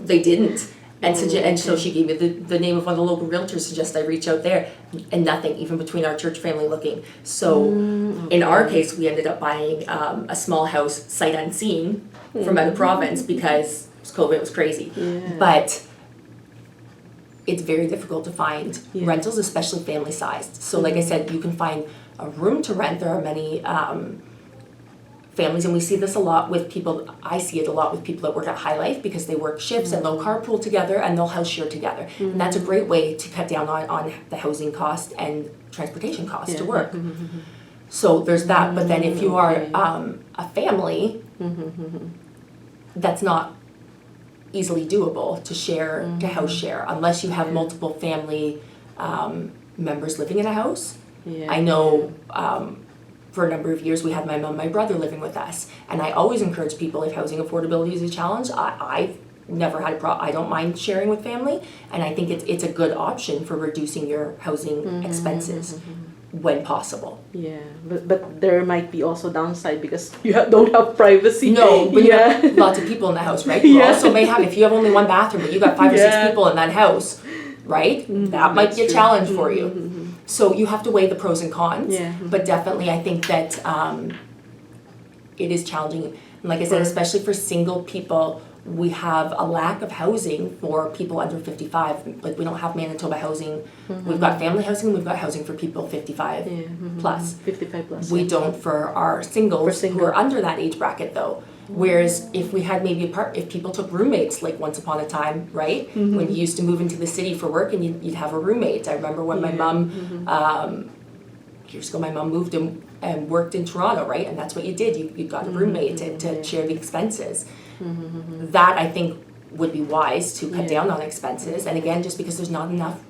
they didn't. And so she gave me the name of one of the local realtors, suggest I reach out there, and nothing, even between our church family looking. So in our case, we ended up buying a small house sight unseen from out of province because COVID was crazy. But it's very difficult to find rentals, especially family sized. So like I said, you can find a room to rent. There are many families, and we see this a lot with people. I see it a lot with people that work at High Life, because they work shifts and they'll carpool together and they'll house share together. And that's a great way to cut down on the housing cost and transportation costs to work. So there's that. But then if you are a family, that's not easily doable to share, to house share, unless you have multiple family members living in a house. I know for a number of years we had my mom and my brother living with us, and I always encourage people, if housing affordability is a challenge, I've never had a problem. I don't mind sharing with family, and I think it's a good option for reducing your housing expenses when possible. But there might be also downside, because you don't have privacy. No, but you have lots of people in the house, right? You also may have, if you have only one bathroom, but you got 5 or 6 people in that house, right? That might be a challenge for you. So you have to weigh the pros and cons. But definitely I think that it is challenging. And like I said, especially for single people we have a lack of housing for people under 55. Like we don't have Manitoba housing. We've got family housing, we've got housing for people 55 plus. 55 plus. We don't for our singles who are under that age bracket though. Whereas if we had maybe if people took roommates like once upon a time, right? When you used to move into the city for work and you'd have a roommate. I remember when my mom, years ago, my mom moved and worked in Toronto, right? And that's what you did. You got a roommate to share the expenses. That I think would be wise to cut down on expenses. And again, just because there's not enough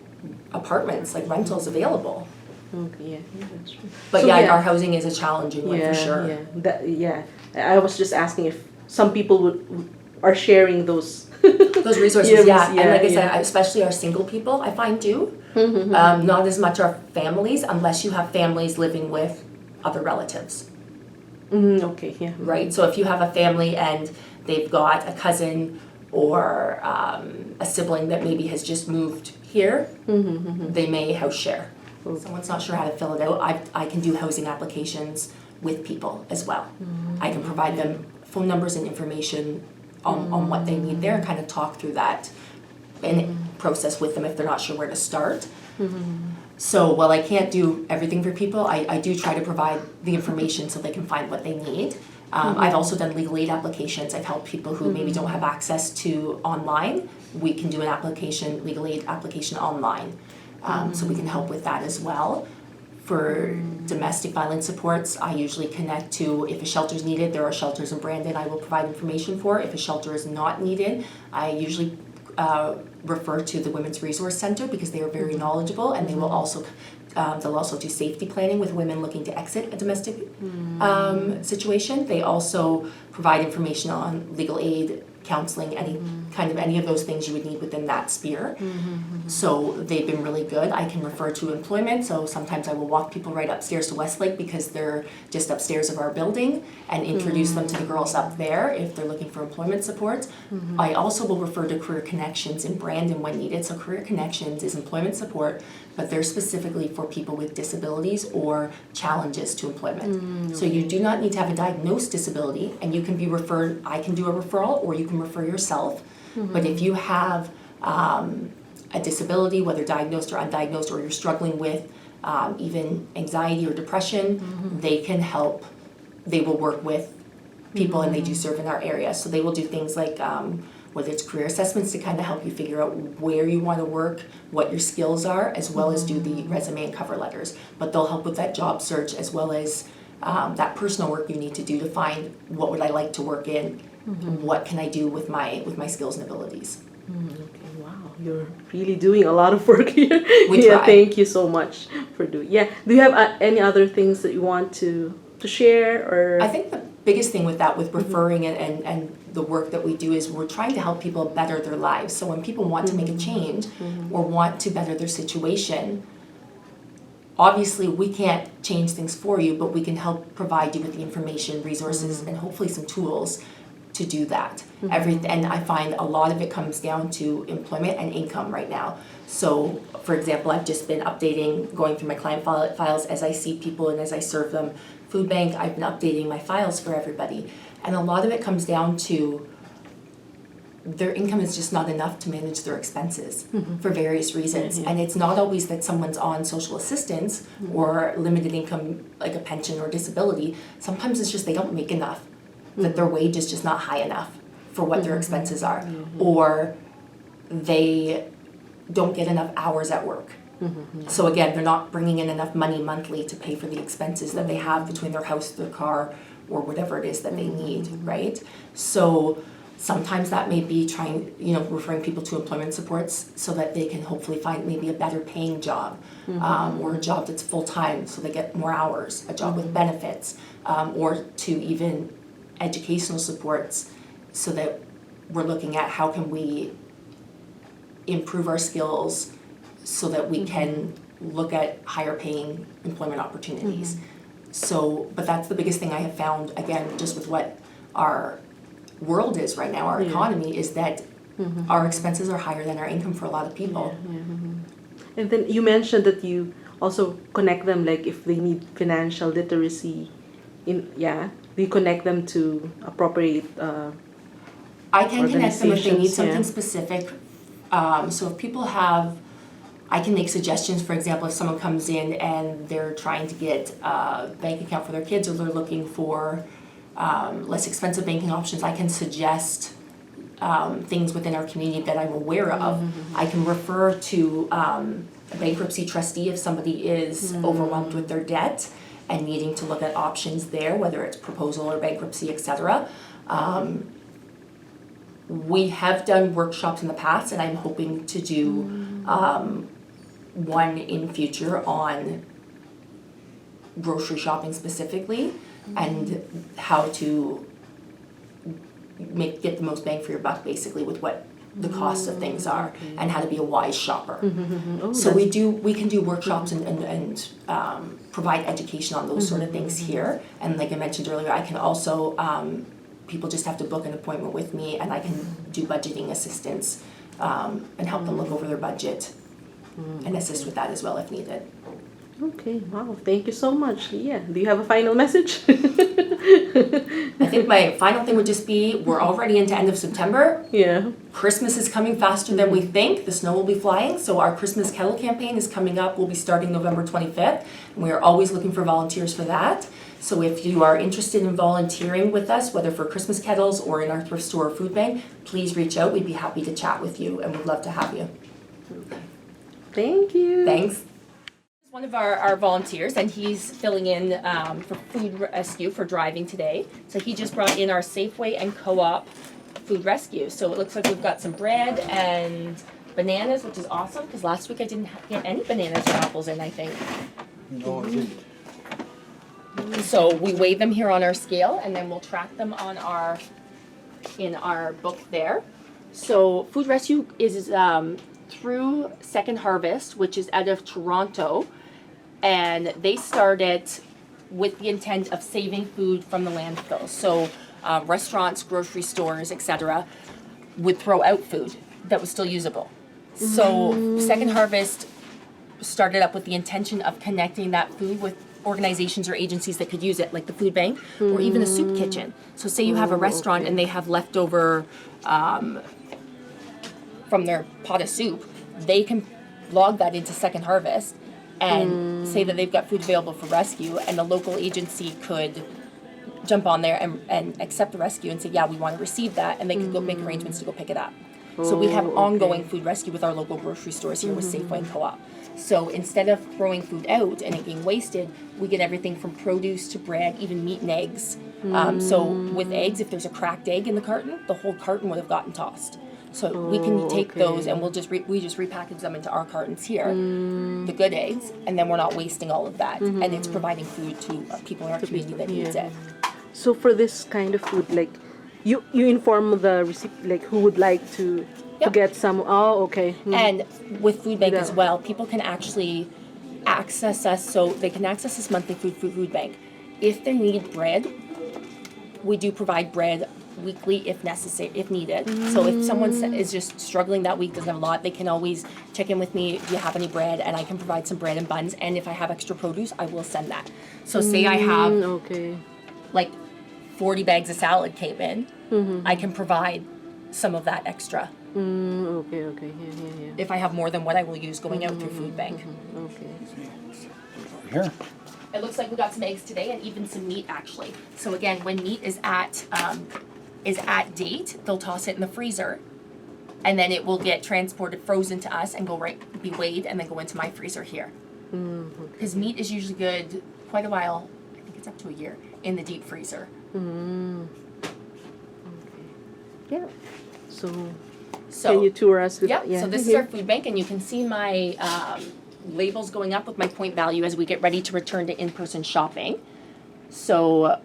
apartments, like rentals available. Okay, that's true. But So, our housing is a challenging one for sure. I was just asking if some people are sharing those. Those resources, Yeah, and like I said, especially our single people, I find do. Not as much our families, unless you have families living with other relatives. Okay, yeah. Right? So if you have a family and they've got a cousin or a sibling that maybe has just moved here, they may house share. Someone's not sure how to fill it out. I can do housing applications with people as well. I can provide them phone numbers and information on what they need there and kind of talk through that and process with them if they're not sure where to start. So while I can't do everything for people, I do try to provide the information so they can find what they need. I've also done legal aid applications. I've helped people who maybe don't have access to online. We can do an application, legal aid application online. So we can help with that as well. For domestic violence supports, I usually connect to, if a shelter is needed, there are shelters in Brandon I will provide information for. If a shelter is not needed, I usually refer to the Women's Resource Center because they are very knowledgeable, and they will also they'll also do safety planning with women looking to exit a domestic situation. They also provide information on legal aid, counseling, any of those things you would need within that sphere. So they've been really good. I can refer to employment, so sometimes I will walk people right upstairs to Westlake because they're just upstairs of our building and introduce them to the girls up there if they're looking for employment support. I also will refer to Career Connections in Brandon when needed. So Career Connections is employment support, but they're specifically for people with disabilities or challenges to employment. So you do not need to have a diagnosed disability, and you can be referred, I can do a referral, or you can refer yourself. But if you have a disability, whether diagnosed or undiagnosed, or you're struggling with even anxiety or depression, they can help. They will work with people, and they do serve in our area. So they will do things like whether it's career assessments to kind of help you figure out where you want to work, what your skills are, as well as do the resume and cover letters. But they'll help with that job search as well as that personal work you need to do to find what would I like to work in, what can I do with my skills and abilities. Okay, wow, you're really doing a lot of work here. We try. Thank you so much for doing. Yeah, do you have any other things that you want to share, or? I think the biggest thing with that, with referring and the work that we do, is we're trying to help people better their lives. So when people want to make a change or want to better their situation, obviously we can't change things for you, but we can help provide you with the information, resources, and hopefully some tools to do that. And I find a lot of it comes down to employment and income right now. So for example, I've just been going through my client files as I see people and as I serve them food bank. I've been updating my files for everybody, and a lot of it comes down to their income is just not enough to manage their expenses for various reasons. And it's not always that someone's on social assistance or limited income, like a pension or disability. Sometimes it's just they don't make enough, that their wage is just not high enough for what their expenses are, or they don't get enough hours at work. So again, they're not bringing in enough money monthly to pay for the expenses that they have between their house, their car, or whatever it is that they need, right? So sometimes that may be referring people to employment supports so that they can hopefully find maybe a better paying job, or a job that's full-time so they get more hours, a job with benefits, or to even educational supports, so that we're looking at how can we improve our skills so that we can look at higher paying employment opportunities. So, but that's the biggest thing I have found, again, just with what our world is right now, our economy, is that our expenses are higher than our income for a lot of people. And then you mentioned that you also connect them, like if they need financial literacy, do you connect them to appropriate I can connect them if they need organizations, something yeah. specific. So if people have, I can make suggestions. For example, if someone comes in and they're trying to get a bank account for their kids, or they're looking for less expensive banking options, I can suggest things within our community that I'm aware of. I can refer to a bankruptcy trustee if somebody is overwhelmed with their debt and needing to look at options there, whether it's proposal or bankruptcy, etc. We have done workshops in the past, and I'm hoping to do one in future on grocery shopping specifically and how to get the most bang for your buck, basically, with what the cost of things are and how to be a wise shopper. So we can do workshops and provide education on those sort of things here. And like I mentioned earlier, I can also people just have to book an appointment with me, and I can do budgeting assistance and help them look over their budget and assist with that as well if needed. Okay, wow, thank you so much. Yeah, do you have a final message? I think my final thing would just be, we're already into end of September. Yeah. Christmas is coming faster than we think. The snow will be flying. So our Christmas kettle campaign is coming up. We'll be starting November 25th. And we are always looking for volunteers for that. So if you are interested in volunteering with us, whether for Christmas kettles or in our thrift store or food bank, please reach out. We'd be happy to chat with you, and we'd love to have you. Thank you. Thanks. One of our volunteers, and he's filling in for food rescue for driving today. So he just brought in our Safeway and Co-op food rescue. So it looks like we've got some bread and bananas, which is awesome, because last week I didn't get any bananas or apples in, I think. No, I didn't. So we weigh them here on our scale, and then we'll track them on in our book there. So food rescue is through Second Harvest, which is out of Toronto, and they started with the intent of saving food from the landfill. So restaurants, grocery stores, etc., would throw out food that was still usable. So Second Harvest started up with the intention of connecting that food with organizations or agencies that could use it, like the food bank or even a soup kitchen. So say you have a restaurant and they have leftover from their pot of soup, they can log that into Second Harvest and say that they've got food available for rescue, and the local agency could jump on there and accept the rescue and say, yeah, we want to receive that, and they could go make arrangements to go pick it up. So we have ongoing food rescue with our local grocery stores here with Safeway and Co-op. So instead of throwing food out and it being wasted, we get everything from produce to bread, even meat and eggs. So with eggs, if there's a cracked egg in the carton, the whole carton would have gotten tossed. So we can take those and we just repackage them into our cartons here, the good eggs, and then we're not wasting all of that. And it's providing food to people in our community that needs it. So for this kind of food, like you inform the recipient, like who would like to get some. Oh, okay. And with food bank as well, people can actually access us. So they can access this monthly food bank. If they need bread, we do provide bread weekly if necessary, if needed. So if someone is just struggling that week, doesn't have a lot, they can always check in with me, do you have any bread, and I can provide some bread and buns, and if I have extra produce, I will send that. So say I have like 40 bags of salad came in, I can provide some of that extra. If I have more than what I will use going out through food bank. Here. It looks like we got some eggs today and even some meat actually. So again, when meat is at date, they'll toss it in the freezer, and then it will get transported frozen to us and be weighed and then go into my freezer here. Because meat is usually good quite a while. I think it's up to a year in the deep freezer. Yeah. So can you tour us with so this is our food bank, and you can see my labels going up with my point value as we get ready to return to in-person shopping. So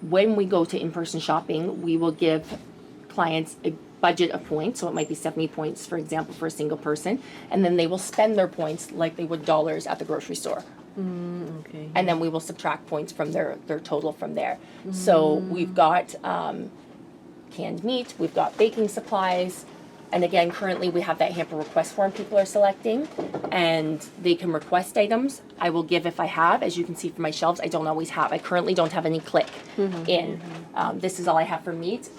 when we go to in-person shopping, we will give clients a budget of points, so it might be 70 points, for example, for a single person, and then they will spend their points like they would dollars at the grocery store. And then we will subtract points from their total from there. So we've got canned meat, we've got baking supplies, and again, currently we have that Hamper request form people are selecting, and they can request items. I will give if I have. As you can see from my shelves, I don't always have. I currently don't have any click in. This is all I have for meat.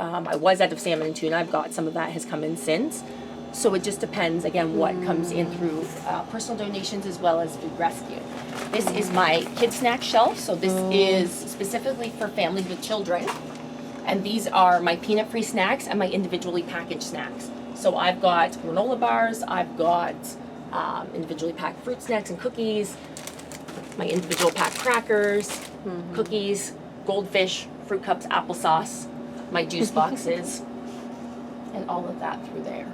I was out of salmon and tuna. I've got some of that has come in since. So it just depends, again, what comes in through personal donations as well as food rescue. This is my kid snack shelf. So this is specifically for families with children. And these are my peanut-free snacks and my individually packaged snacks. So I've got granola bars, I've got individually packed fruit snacks and cookies, my individual packed crackers, cookies, goldfish, fruit cups, applesauce, my juice boxes, and all of that through there.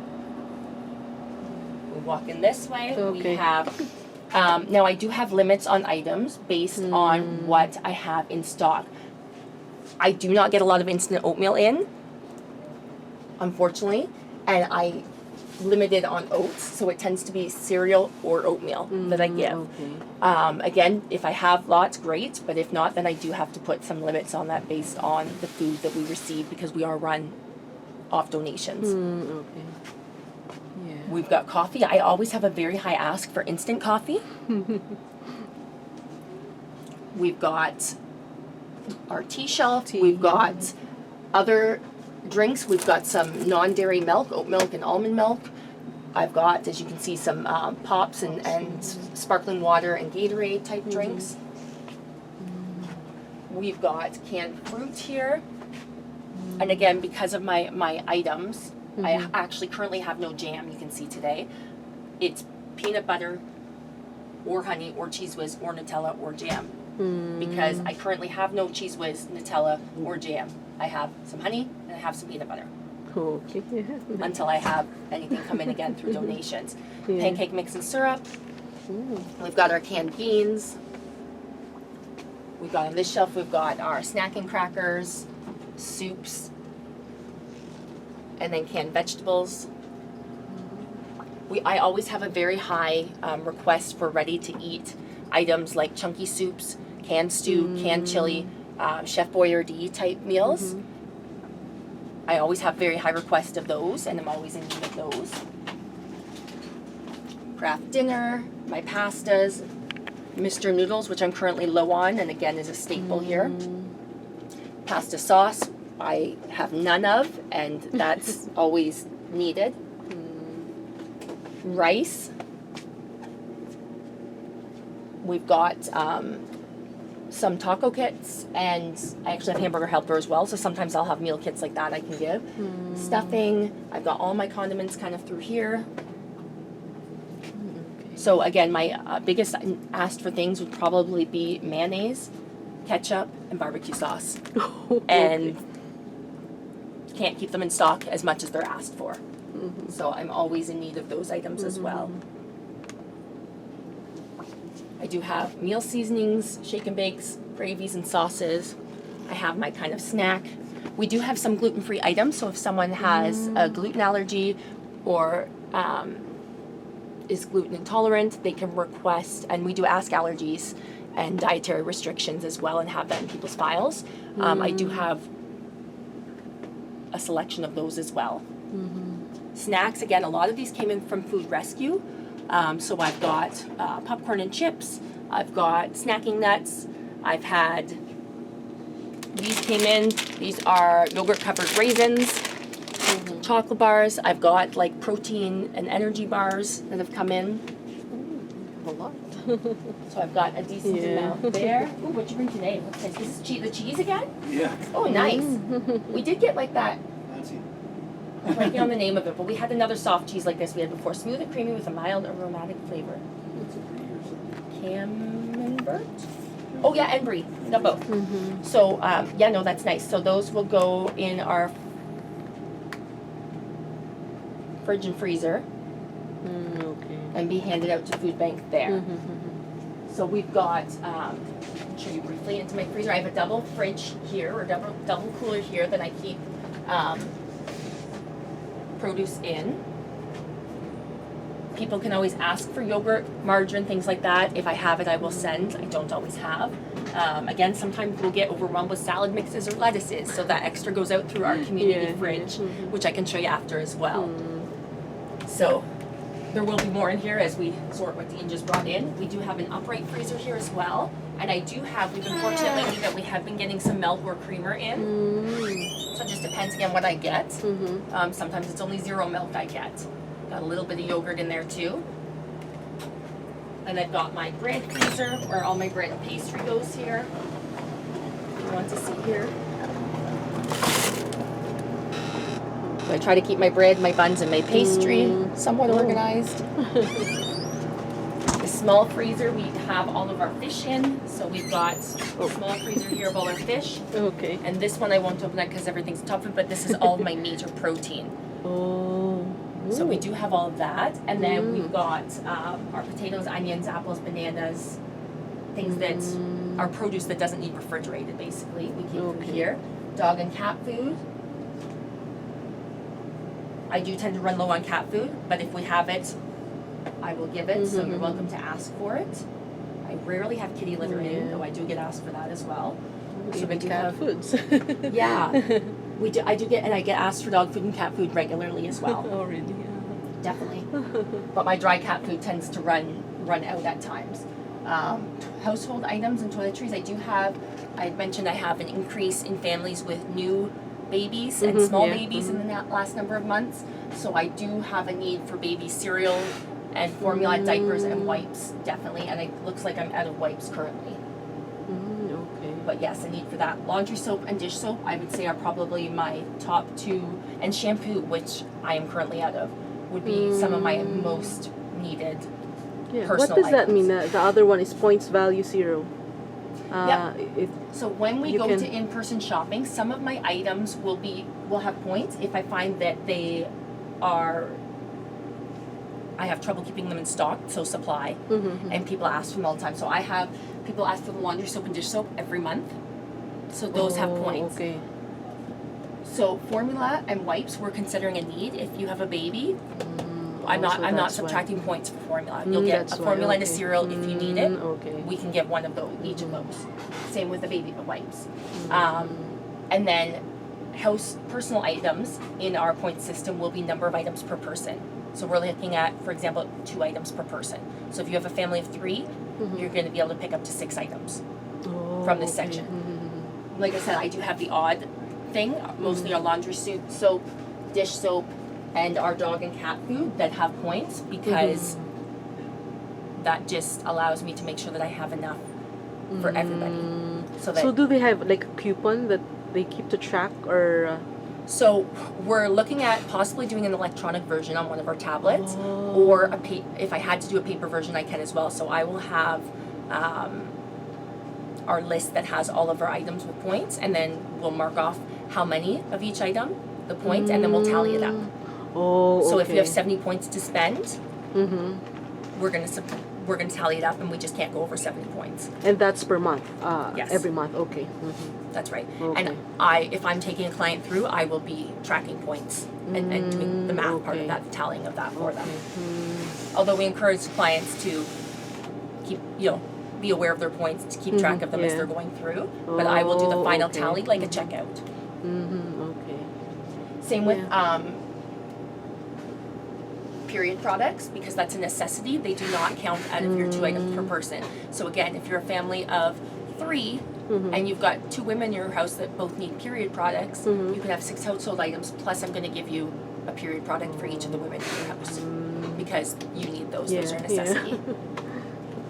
We walk in this way. Okay. We have, now I do have limits on items based on what I have in stock. I do not get a lot of instant oatmeal in, unfortunately, and I limited on oats, so it tends to be cereal or oatmeal that I give. Okay. Again, if I have lots, great, but if not, then I do have to put some limits on that based on the food that we receive because we are run off donations. Okay. Yeah. We've got coffee. I always have a very high ask for instant coffee. We've got our tea shelf. We've got other drinks. We've got some non-dairy milk, oat milk and almond milk. I've got, as you can see, some pops and sparkling water and Gatorade type drinks. We've got canned fruit here. And again, because of my items, I actually currently have no jam, you can see today. It's peanut butter or honey or Cheese Whiz or Nutella or jam. Because I currently have no Cheese Whiz, Nutella or jam. I have some honey and I have some peanut butter. Okay. Until I have anything come in again through donations. Pancake mix and syrup. We've got our canned beans. We've got on this shelf, we've got our snacking crackers, soups, and then canned vegetables. I always have a very high request for ready to eat items like chunky soups, canned stew, canned chili, Chef Boyardee type meals. I always have very high request of those, and I'm always in need of those. Craft dinner, my pastas, Mr. Noodles, which I'm currently low on, and again is a staple here. Pasta sauce, I have none of, and that's always needed. Rice. We've got some taco kits, and I actually have hamburger helper as well, so sometimes I'll have meal kits like that I can give. Stuffing, I've got all my condiments kind of through here. So again, my biggest asked for things would probably be mayonnaise, ketchup, and barbecue sauce. And can't keep them in stock as much as they're asked for. So I'm always in need of those items as well. I do have meal seasonings, shake and bakes, gravies and sauces. I have my kind of snack. We do have some gluten-free items, so if someone has a gluten allergy or is gluten intolerant, they can request, and we do ask allergies and dietary restrictions as well and have that in people's files. I do have a selection of those as well. Snacks, again, a lot of these came in from Food Rescue. So I've got popcorn and chips, I've got snacking nuts, I've had, these came in, these are yogurt covered raisins, chocolate bars, I've got like protein and energy bars that have come in. A lot. So I've got a decent amount there. Ooh, what'd you bring today? What's this? This is the cheese again? Yeah. Oh, nice. We did get like that. Fancy. I'm blanking on the name of it, but we had another soft cheese like this we had before. Smooth and creamy with a mild aromatic flavor. Camembert? Oh yeah, and brie. Got both. So yeah, no, that's nice. So those will go in our fridge and freezer and be handed out to food bank there. So we've got, I'll show you briefly into my freezer. I have a double fridge here, or double cooler here that I keep produce in. People can always ask for yogurt, margarine, things like that. If I have it, I will send. I don't always have. Again, sometimes we'll get overwhelmed with salad mixes or lettuces, so that extra goes out through our community fridge, which I can show you after as well. So there will be more in here as we sort what Dean just brought in. We do have an upright freezer here as well. And I do have, we've been fortunate lately that we have been getting some milk or creamer in. So it just depends depends again what I get. Sometimes it's only 0 milk I get. Got a little bit of yogurt in there too. And I've got my bread freezer where all my bread and pastry goes here. If you want to see here. So I try to keep my bread, my buns, and my pastry somewhat organized. The small freezer, we have all of our fish in. So we've got a small freezer here of all our fish. Okay. And this one I won't open it because everything's toughened, but this is all of my meat or protein. Oh. So we do have all of that. And then we've got our potatoes, onions, apples, bananas, things that are produce that doesn't need refrigerated, basically. We keep them here. Dog and cat food. I do tend to run low on cat food, but if we have it, I will give it. So you're welcome to ask for it. I rarely have kitty litter in, though I do get asked for that as well. So we do cat have foods. yeah. We do. I do get, and I get asked for dog food and cat food regularly as well. Oh, really? Definitely. But my dry cat food tends to run out at times. Household items and toiletries. I had mentioned I have an increase in families with new babies and small babies in the last number of months. So I do have a need for baby cereal and formula, diapers, and wipes, definitely. And it looks like I'm out of wipes currently. Okay. But yes, a need for that. Laundry soap and dish soap, I would say, are probably my top two. And shampoo, which I am currently out of, would be some of my most needed personal What does that items. mean? The other one is points value 0. So when we you go can- to in-person shopping, some of my items will have points if I find that I have trouble keeping them in stock, so supply, and people ask for them all the time. So I have people ask for the laundry soap and dish soap every month, so those have points. Okay. So formula and wipes, we're considering a need. If you have a baby, I'm not that's why. subtracting points for formula. You'll get That's a why, formula and a okay. cereal if you need it. Okay. We can get one of those, each of those. Same with the baby wipes. And then personal items in our point system will be number of items per person. So we're looking at, for example, 2 items per person. So if you have a family of 3, you're going to be able to pick up to 6 items from this section. Like I said, I do have the odd thing, mostly our laundry soap, dish soap, and our dog and cat food that have points because that just allows me to make sure that I have enough for everybody. So do they have like a coupon that they keep to track or? So we're looking at possibly doing an electronic version on one of our tablets, or if I had to do a paper version, I can as well. So I will have our list that has all of our items with points, and then we'll mark off how many of each item, the points, and then we'll tally it up. So if you have 70 points to spend, we're gonna tally it up, and we just can't go over 70 points. And that's per month. Yes. Every month. Okay. That's right. Okay. And if I'm taking a client through, I will be tracking points and doing the math part of that, the tallying of that for them. Although we encourage clients to keep, be aware of their points, to keep track of them as they're going through. But I will do the final tally like a checkout. Okay. Same with period products, because that's a necessity. They do not count out of your 2 items per person. So again, if you're a family of 3 and you've got 2 women in your house that both need period products, you can have 6 household items, plus I'm going to give you a period product for each of the women in your house because you need those. Those are a necessity.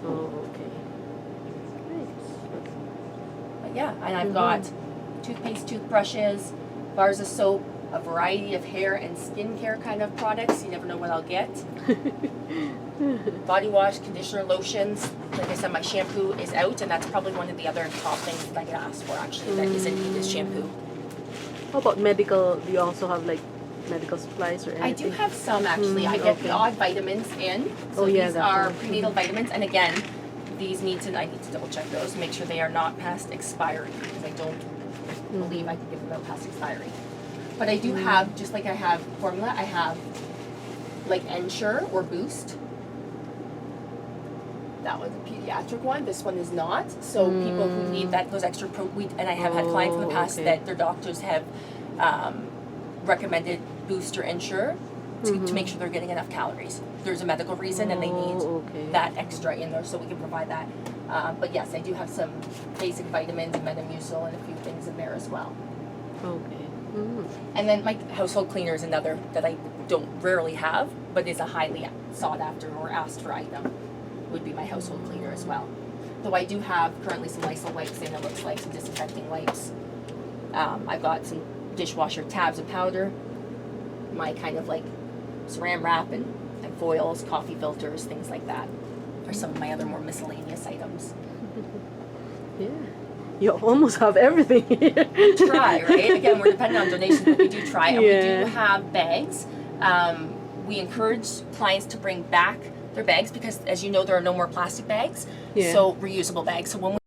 Okay. But yeah, and I've got toothpaste, toothbrushes, bars of soap, a variety of hair and skincare kind of products. You never know what I'll get. Body wash, conditioner, lotions. Like I said, my shampoo is out, and that's probably one of the other top things that I get asked for, actually, that is in need is shampoo. How about medical? Do you also have like medical supplies or anything? I do have some, actually. I get the odd vitamins in. So these are prenatal vitamins, and again, I need to double check those, make sure they are not past expiry, because I don't believe I can give them out past expiry. But I do have, just like I have formula, I have like Ensure or Boost. That was a pediatric one. This one is not. So people who need those extra and I have had clients in the past that their doctors have recommended Boost or Ensure to make sure they're getting enough calories. There's a medical reason and they need that extra in there, so we can provide that. But yes, I do have some basic vitamins and Metamucil and a few things in there as well. Okay. And then my household cleaner is another that I don't rarely have, but is a highly sought after or asked for item. Would be my household cleaner as well. Though I do have currently some Lysol wipes in, it looks like some disinfecting wipes. I've got some dishwasher tabs of powder, my kind of like saran wrap and foils, coffee filters, things like that are some of my other more miscellaneous items. Yeah. You almost have everything here. We try, right? Again, we're dependent on donations, but we do try. And we Yeah. do have bags. We encourage clients to bring back their bags because, as you know, there are no more plastic bags. Yeah. So reusable bags. So when we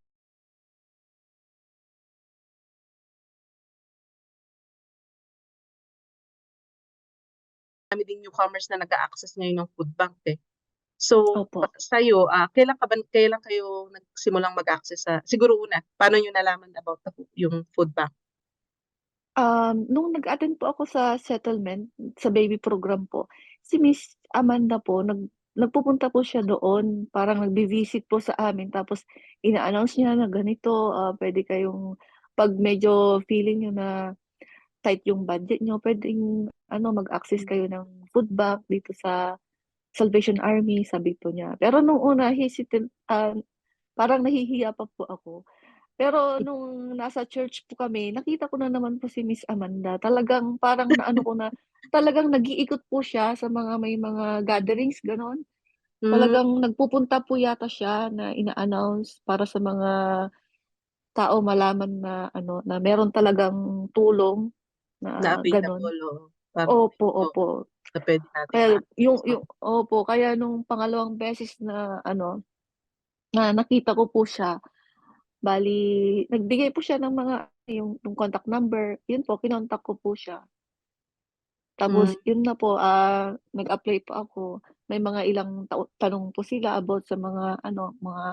Kami din newcomers na nag-a-access ngayon ng food bank eh. So, Opo. sa'yo, kailan kayo nagsimulang mag-access sa, siguro una, paano nyo nalaman about yung food bank? Nung nag-attend po ako sa settlement, sa baby program po, si Miss Amanda po, nagpupunta po siya doon, parang nagbi-visit po sa amin, tapos ina-announce niya na ganito, pwede kayong, pag medyo feeling niyo na tight yung budget niyo, pwedeng mag-access kayo ng food bank dito sa Salvation Army, sabi po niya. Pero nung una, parang nahihiya pa po ako. Pero nung nasa church po kami, nakita ko na naman po si Miss Amanda. Talagang parang naano ko na, talagang nag-iikot po siya sa may mga gatherings, gano'n. Talagang nagpupunta po yata siya na ina-announce para sa mga tao malaman na na meron talagang tulong Na na gano'n. available o parang Opo, ito opo. na pwede natin Kaya ma-access. yung opo, kaya nung pangalawang beses na na nakita ko po siya, bale nagbigay po siya ng mga yung contact number, yun po kinontak ko po siya. Tapos yun na po, nag-apply po ako. May mga ilang tanong po sila about sa mga mga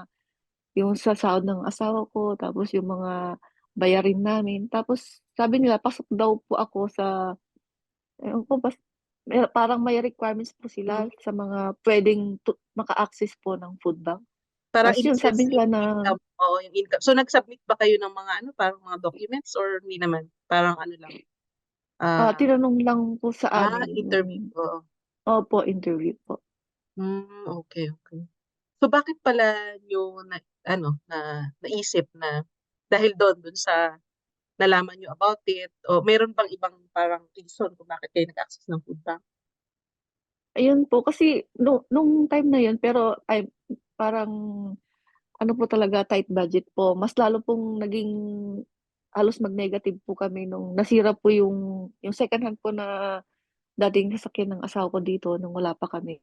yung sa sahod ng asawa ko, tapos yung mga bayarin namin. Tapos sabi nila pasok daw po ako sa, ewan ko parang may requirements po sila sa mga puwedeng maka-access po ng food bank. Parang Ta's in yun sense sabi nila yung na, income, oo, yung income. So, nag-submit ba kayo ng mga parang mga documents or hindi naman? Parang ano lang? tinanong lang po sa amin Interview, yung oo. opo, interview po. Okay, okay. So, bakit pala nyo naisip na dahil doon sa nalaman nyo about it, o meron bang ibang parang reason kung bakit kayo nag-access ng food bank? Ayun po, kasi nung time na yun pero ay parang po talaga tight budget po. Mas lalo pong naging halos mag-negative po kami nung nasira po yung second hand po na dating sasakyan ng asawa ko dito nung wala pa kami.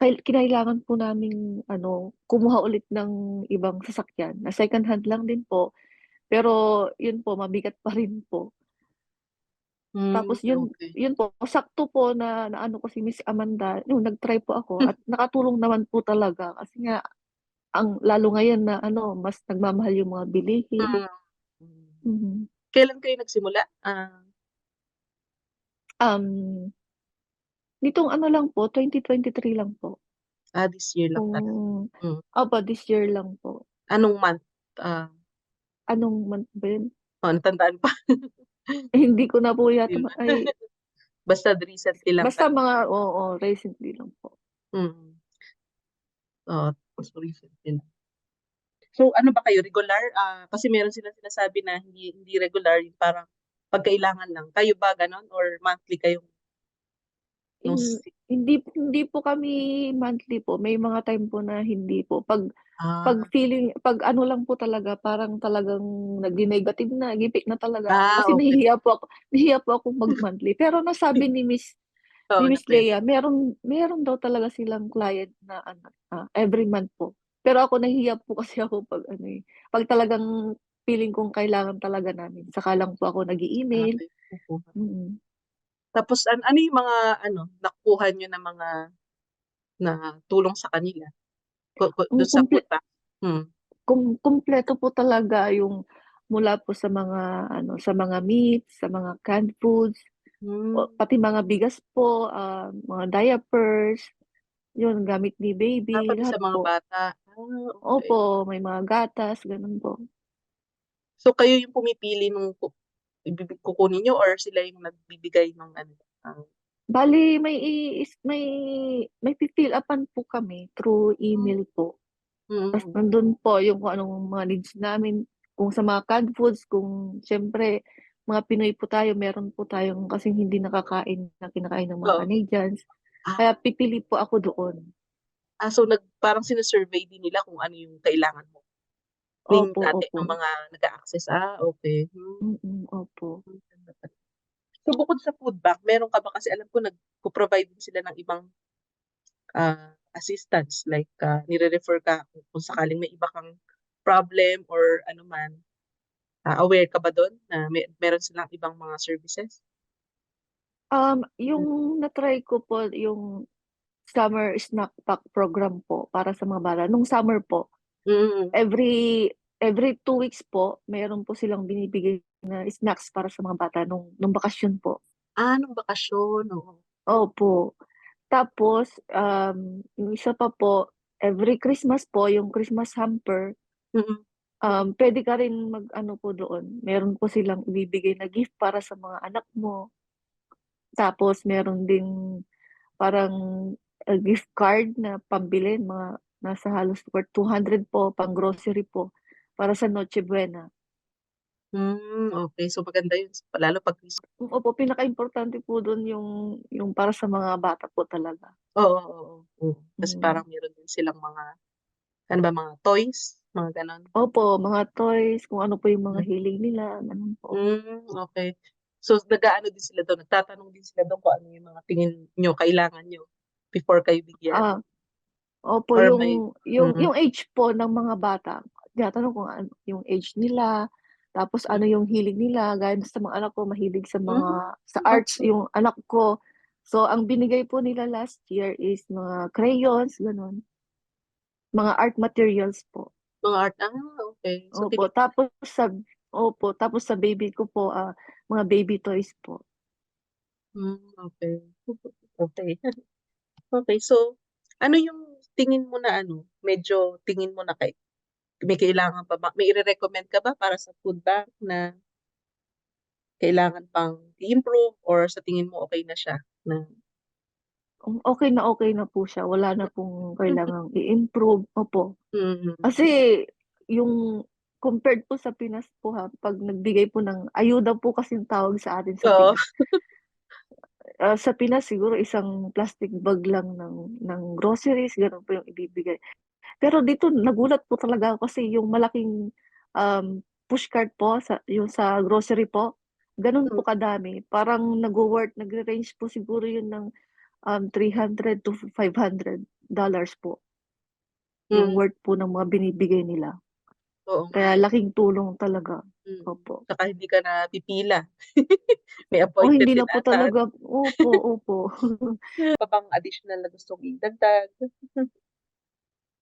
Kinailangan po naming kumuha ulit ng ibang sasakyan na second hand lang din po, pero yun po mabigat pa rin po. Tapos Okay. yun po sakto po na naano ko si Miss Amanda, yung nag-try po ako at nakatulong naman po talaga kasi nga ang lalo ngayon na mas nagmamahal yung mga bilihin. Mm. Mhm. Kailan kayo nagsimula? Um, Nitong lang po, 2023 lang po. This year lang talaga. Nung opo, this year lang po. Anong month? Ah, Anong month ba yun? natandaan pa. Hindi ko na po yata Di ba? ay Basta recently lang basta talaga. mga recently lang po. Mm. So recently lang. So ano ba kayo, regular? Kasi meron silang sinasabi na hindi regular, yung parang pagkailangan lang. Kayo ba ganon or monthly kayong nung Hindi po kami monthly po, may mga time po na hindi po. Pag feeling, pag lang po talaga, parang talagang nagne-negative na, gipit na talaga ako kasi okay. nahihiya po akong mag-monthly. Pero nasabi ni Oo, na Miss pwede. Leah, meron daw talaga silang client na every month po. Pero ako nahihiya po kasi ako pag talagang feeling kong kailangan talaga namin, saka lang po ako nag-e-email. Okay. Kukuha. Mm. Tapos ano yung mga nakukuha nyo na mga na tulong sa kanila? Kung Doon sa food bank? kumpleto po talaga yung mula po sa mga sa mga meats, sa mga canned foods, pati mga bigas po, mga diapers, yun gamit ni baby, Pati sa lahat mga po. bata. Okay. Opo, may mga gatas, ganun po. So kayo yung pumipili kukunin niyo or sila yung nagbibigay ng ano? Bali may fi-fill upan po kami through email po. Tas Mm. nandun po yung kung anong mga needs namin, kung sa mga canned foods, kung siyempre mga Pinoy po tayo, meron po tayong kasing hindi nakakain na kinakain ng mga Oo. Canadians. Ah, Kaya pipili po ako doon. so parang sine-survey din nila kung ano yung kailangan mo. Yung Opo, dati opo. ng mga nag-a-access. Okay. Opo. So bukod sa food bank, meron ka ba, kasi alam ko nagpo-provide din sila ng ibang assistance, like nire-refer ka kung sakaling may iba kang problem or ano man. Aware ka ba doon na meron silang ibang mga services? Yung na-try ko po yung summer snack pack program po para sa mga bata. Nung summer po, Mm. every 2 weeks po, meron po silang binibigay na snacks para sa mga bata nung bakasyon po. Nung bakasyon, oo. Opo. Tapos, yung isa pa po, every Christmas po, yung Christmas hamper, Mm. pwede ka rin mag-ano po doon. Meron po silang ibibigay na gift para sa mga anak mo. Tapos, meron din parang gift card na pambili, mga nasa halos worth 200 po, pang grocery po, para sa Noche Buena. Okay. So maganda yun. Lalo pag Christmas. Opo, pinaka-importante po doon yung para sa mga bata po talaga. Oo, oo, oo. Kasi Mm. parang meron din silang mga, ano ba, mga toys, mga ganon. Opo, mga toys, kung ano po yung mga hilig nila, ganun po. Okay. So nag-aano din sila doon, nagtatanong din sila doon kung ano yung mga tingin nyo, kailangan nyo before kayo bigyan. Ah, Opo, Or may, yung age po ng mga bata, tinatanong kung ano yung age nila, tapos ano yung hilig nila, gaya sa mga anak ko, mahilig sa arts okay. yung anak ko. So, ang binigay po nila last year is mga crayons, ganun. Mga art materials po. Mga art, okay. So Opo, tapos sa baby ko po, mga baby toys po. Okay. Okay. Okay, so ano yung tingin mo na medyo tingin mo na may kailangan pa ba, may i-recommend ka ba para sa food bank na kailangan pang i-improve, or sa tingin mo okay na siya na Okay na po siya. Wala na pong kailangang i-improve. Opo. mm, Kasi yung compared po sa Pinas po, 'pag nagbigay po ng ayuda po kasing tawag sa atin sa oo, Pinas. Sa Pinas siguro isang plastic bag lang ng groceries, gano'n po yung ibibigay. Pero dito nagulat po talaga ako kasi yung malaking, pushcart po yung sa grocery po, gano'n mm, po kadami. Parang nagre-range po siguro yun ng, $300 to $500 po, yung mm, worth po ng mga binibigay nila. oo nga, Kaya laking tulong talaga. Opo. Tsaka hindi ka na pipila. May Hindi appointment na din po ata. talaga. Opo, opo. Pa bang additional na gustong idagdag?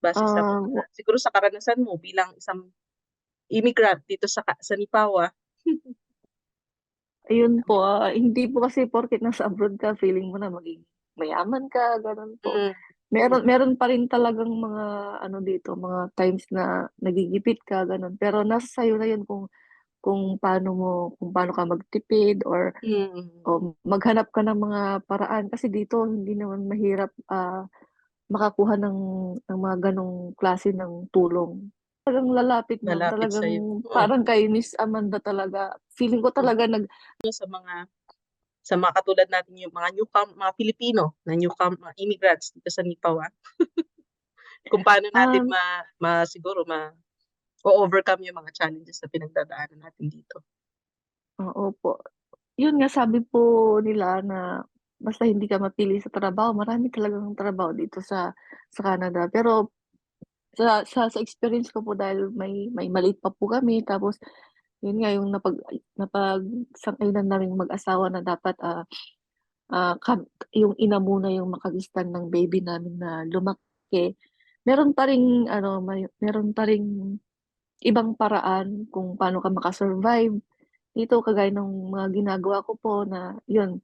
Base sa Um, mga, siguro sa karanasan mo bilang isang immigrant dito sa Nipawa. Ayun po, hindi po kasi porket nasa abroad ka, feeling mo na maging mayaman ka, gano'n po. Mm, Meron pa rin talagang mga ano dito, mga times na nagigipit ka, gano'n. Pero nasa sa'yo na 'yun kung paano ka magtipid mm, o maghanap ka ng mga paraan. Kasi dito hindi naman mahirap, makakuha ng mga gano'ng klase ng tulong. Talagang lalapit, ma'am, lalapit talagang sa'yo. parang kay Miss Amanda talaga. Feeling ko talaga Sa mga katulad natin, yung mga mga Pilipino na mga immigrants dito sa Nipawa, kung paano natin um, siguro o-overcome yung mga challenges na pinagdadaanan natin dito. opo. Yun nga sabi po nila na basta hindi ka mapili sa trabaho, marami talagang trabaho dito sa Canada. Pero sa experience ko po dahil may maliit pa po kami tapos yun nga yung napagsang-ayunan naming mag-asawa na dapat, yung ina muna yung makagistan ng baby namin na lumaki. Meron pa ring ano, meron pa ring ibang paraan kung paano ka maka-survive dito kagaya ng mga ginagawa ko po na yun,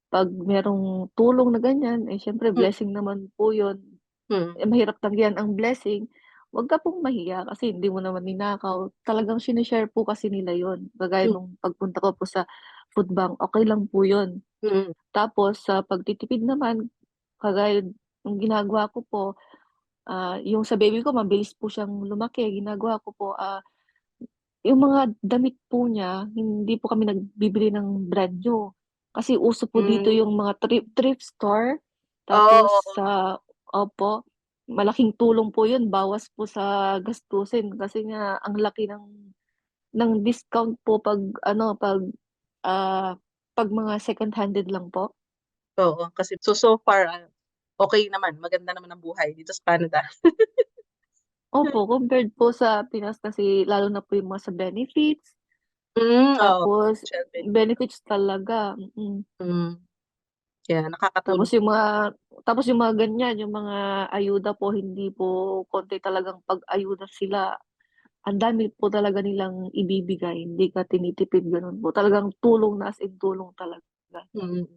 'pag merong tulong na ganyan, eh, siyempre Mm, blessing naman po yun. mm, Eh, mahirap tanggihan ang blessing, wag ka pong mahiya kasi hindi mo naman ninakaw. Talagang sinishare po kasi nila yon. Kagaya Mm. nung pagpunta ko po sa food bank, okay lang po yun. Mm. Tapos sa pagtitipid naman, kagaya ng ginagawa ko po, yung sa baby ko mabilis po siyang lumaki. Ginagawa ko po, yung mga damit po niya, hindi po kami nagbibili ng brand new. Kasi uso po dito yung Mm. mga thrift store. Oo, Tapos oo. opo, malaking tulong po yun, bawas po sa gastusin. Kasi nga, ang laki ng discount po pag, ah, pag mga second-handed lang po. Oo, kasi so far, okay naman, maganda naman ang buhay dito sa Canada. Opo, compared po sa Pinas kasi lalo na po yung mga sa benefits. Oo, Tapos, child benefit. benefits talaga. Kaya Tapos nakakatulong. yung mga ganyan, yung mga ayuda po, hindi po konti talagang pag-ayuda sila. Ang dami po talaga nilang ibibigay, hindi ka tinitipid ganun po. Talagang tulong na as in tulong talaga. Mm.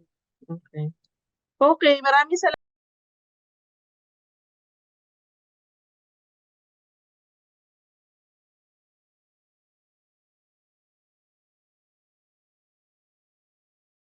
Okay. Okay, maraming salamat.